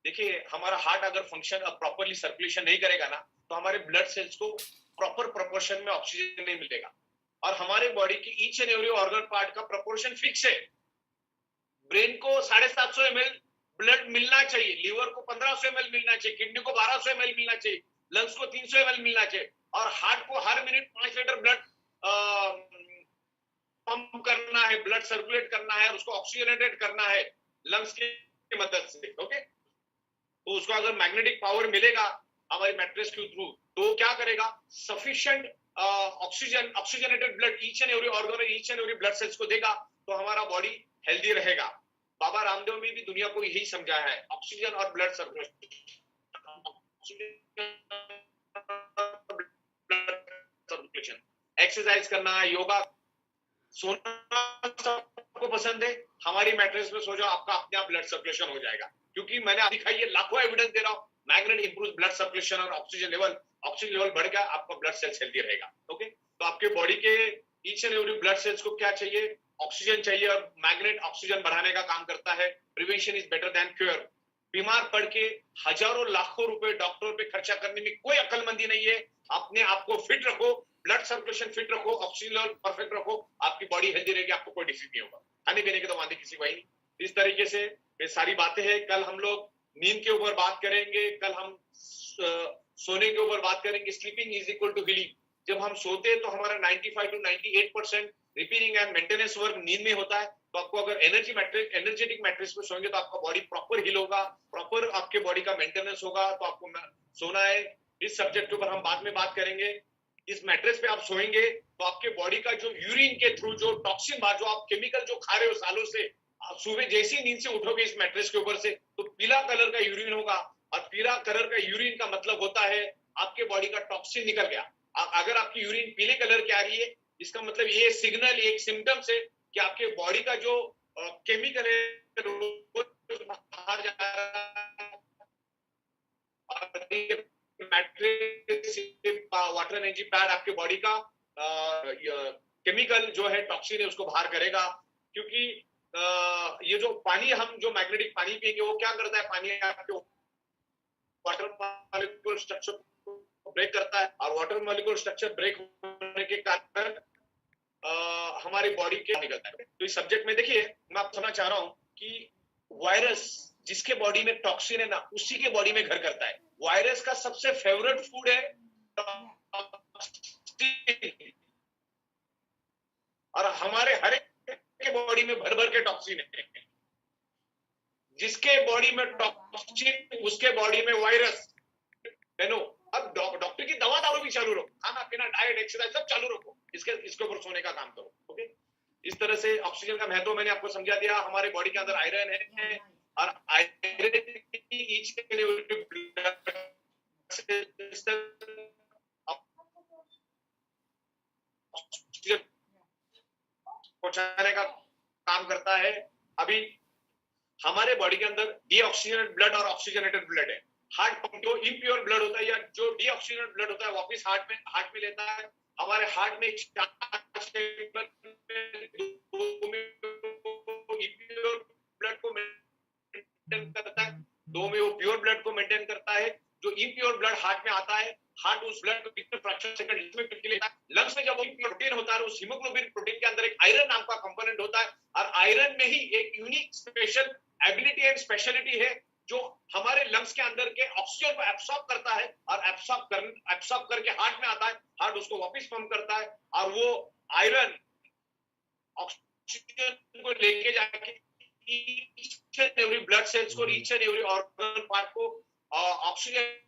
देखिए हमारा हार्ट अगर फंक्शन प्रॉपरली सर्कुलेशन नहीं करेगा ना तो हमारे ब्लड सेल्स को प्रॉपर प्रोपोर्शन में ऑक्सीजन नहीं मिलेगा। और हमारे बॉडी की each and every organ part का प्रोपोर्शन फिक्स है। ब्रेन को 750 ml ब्लड मिलना चाहिए, लीवर को 1500 ml मिलना चाहिए, किडनी को 1200 ml मिलना चाहिए, लंग्स को 300 ml मिलना चाहिए, और हार्ट को हर मिनट 5 लीटर ब्लड पंप करना है, ब्लड सर्कुलेट करना है, उसको ऑक्सीजनेटेड करना है लंग्स की मदद से। ओके, तो उसको अगर मैग्नेटिक पावर मिलेगा हमारे मैट्रेस के थ्रू तो क्या करेगा, sufficient oxygenated blood each and every organ, each and every blood cells को देगा तो हमारा बॉडी हेल्दी रहेगा। बाबा रामदेव ने भी दुनिया को यही समझाया है, ऑक्सीजन और ब्लड सर्कुलेशन। एक्सरसाइज करना, योगा, सोना सबको पसंद है, हमारी मैट्रेस में सो जाओ, आपका अपने आप ब्लड सर्कुलेशन हो जाएगा। क्योंकि मैंने दिखाई है, लाखों एविडेंस दे रहा हूं, मैग्नेट इंप्रूव ब्लड सर्कुलेशन और ऑक्सीजन लेवल बढ़ गया, आपका ब्लड सेल्स हेल्दी रहेगा। ओके, तो आपके बॉडी के each and every blood cells को क्या चाहिए, ऑक्सीजन चाहिए, और मैग्नेट ऑक्सीजन बढ़ाने का काम करता है। Prevention is better than cure. बीमार पड़ के हजारों लाखों रुपए डॉक्टरों पे खर्चा करने में कोई अक्लमंदी नहीं है। अपने आप को फिट रखो, ब्लड सर्कुलेशन फिट रखो, ऑक्सीजन लेवल परफेक्ट रखो, आपकी बॉडी हेल्दी रहेगी, आपको कोई डिसीज नहीं होगा। खाने पीने के तो वादे किसी को ही नहीं। इस तरीके से ये सारी बातें हैं। कल हम लोग नींद के ऊपर बात करेंगे, कल हम सोने के ऊपर बात करेंगे। Sleeping is equal to healing. जब हम सोते हैं तो हमारा 95 to 98% repairing and maintenance work नींद में होता है। तो आपको अगर एनर्जेटिक मैट्रेस में सोएंगे तो आपका बॉडी प्रॉपर हील होगा, प्रॉपर आपके बॉडी का मेंटेनेंस होगा। तो आपको सोना है, इस सब्जेक्ट के ऊपर हम बाद में बात करेंगे। इस मैट्रेस पे आप सोएंगे तो आपके बॉडी का जो यूरिन के थ्रू जो टॉक्सिन जो आप केमिकल जो खा रहे हो सालों से, सुबह जैसी नींद से उठोगे इस मैट्रेस के ऊपर से तो पीला कलर का यूरिन होगा। और पीला कलर का यूरिन का मतलब होता है आपके बॉडी का टॉक्सिन निकल गया। अगर आपकी यूरिन पीले कलर की आ रही है, इसका मतलब ये सिग्नल, एक सिम्टम्स है कि आपके बॉडी का जो केमिकल है बाहर जा रहा है। मैट्रेस वाटर एनर्जी पैड आपके बॉडी का केमिकल जो है, टॉक्सिन है, उसको बाहर करेगा। क्योंकि ये जो पानी, हम जो मैग्नेटिक पानी पिएंगे वो क्या करता है, पानी आपके वाटर मॉलिक्यूल स्ट्रक्चर को ब्रेक करता है, और वाटर मॉलिक्यूल स्ट्रक्चर ब्रेक होने के कारण हमारी बॉडी के निकलता है। तो इस सब्जेक्ट में देखिए, मैं आपको समझना चाह रहा हूं कि वायरस जिसके बॉडी में टॉक्सिन है ना, उसी के बॉडी में घर करता है। वायरस का सबसे फेवरेट फूड है टॉक्सिन, और हमारे हर एक के बॉडी में भर भर के टॉक्सिन है। जिसके बॉडी में टॉक्सिन उसके बॉडी में वायरस। अब डॉक्टर की दवा दारू भी चालू रखो, खाना पीना, डाइट, एक्सरसाइज सब चालू रखो, इसके ऊपर सोने का काम करो। ओके, इस तरह से ऑक्सीजन का महत्व मैंने आपको समझा दिया। हमारे बॉडी के अंदर आयरन है, और आयरन पहुंचाने का काम करता है। अभी हमारे बॉडी के अंदर डीऑक्सीजनेटेड ब्लड और ऑक्सीजनेटेड ब्लड है। हार्ट जो इम्प्योर ब्लड होता है या जो डीऑक्सीजनेटेड ब्लड होता है वापस हार्ट में लेता है। हमारे हार्ट में इम्प्योर ब्लड को मेंटेन करता है, 2 में वो प्योर ब्लड को मेंटेन करता है। जो इम्प्योर ब्लड हार्ट में आता है, हार्ट उस ब्लड को कितने फ्रैक्शन सेकंड में पी लेता है। लंग्स में जब प्रोटीन होता है, उस हीमोग्लोबिन प्रोटीन के अंदर एक आयरन नाम का कंपोनेंट होता है, और आयरन में ही एक unique special ability and speciality है जो हमारे लंग्स के अंदर के ऑक्सीजन को एब्सॉर्ब करता है, और एब्सॉर्ब करके हार्ट में आता है। हार्ट उसको वापस पंप करता है, और वो आयरन ऑक्सीजन को लेके जाके each and every blood cells को, each and every organ part को ऑक्सीजन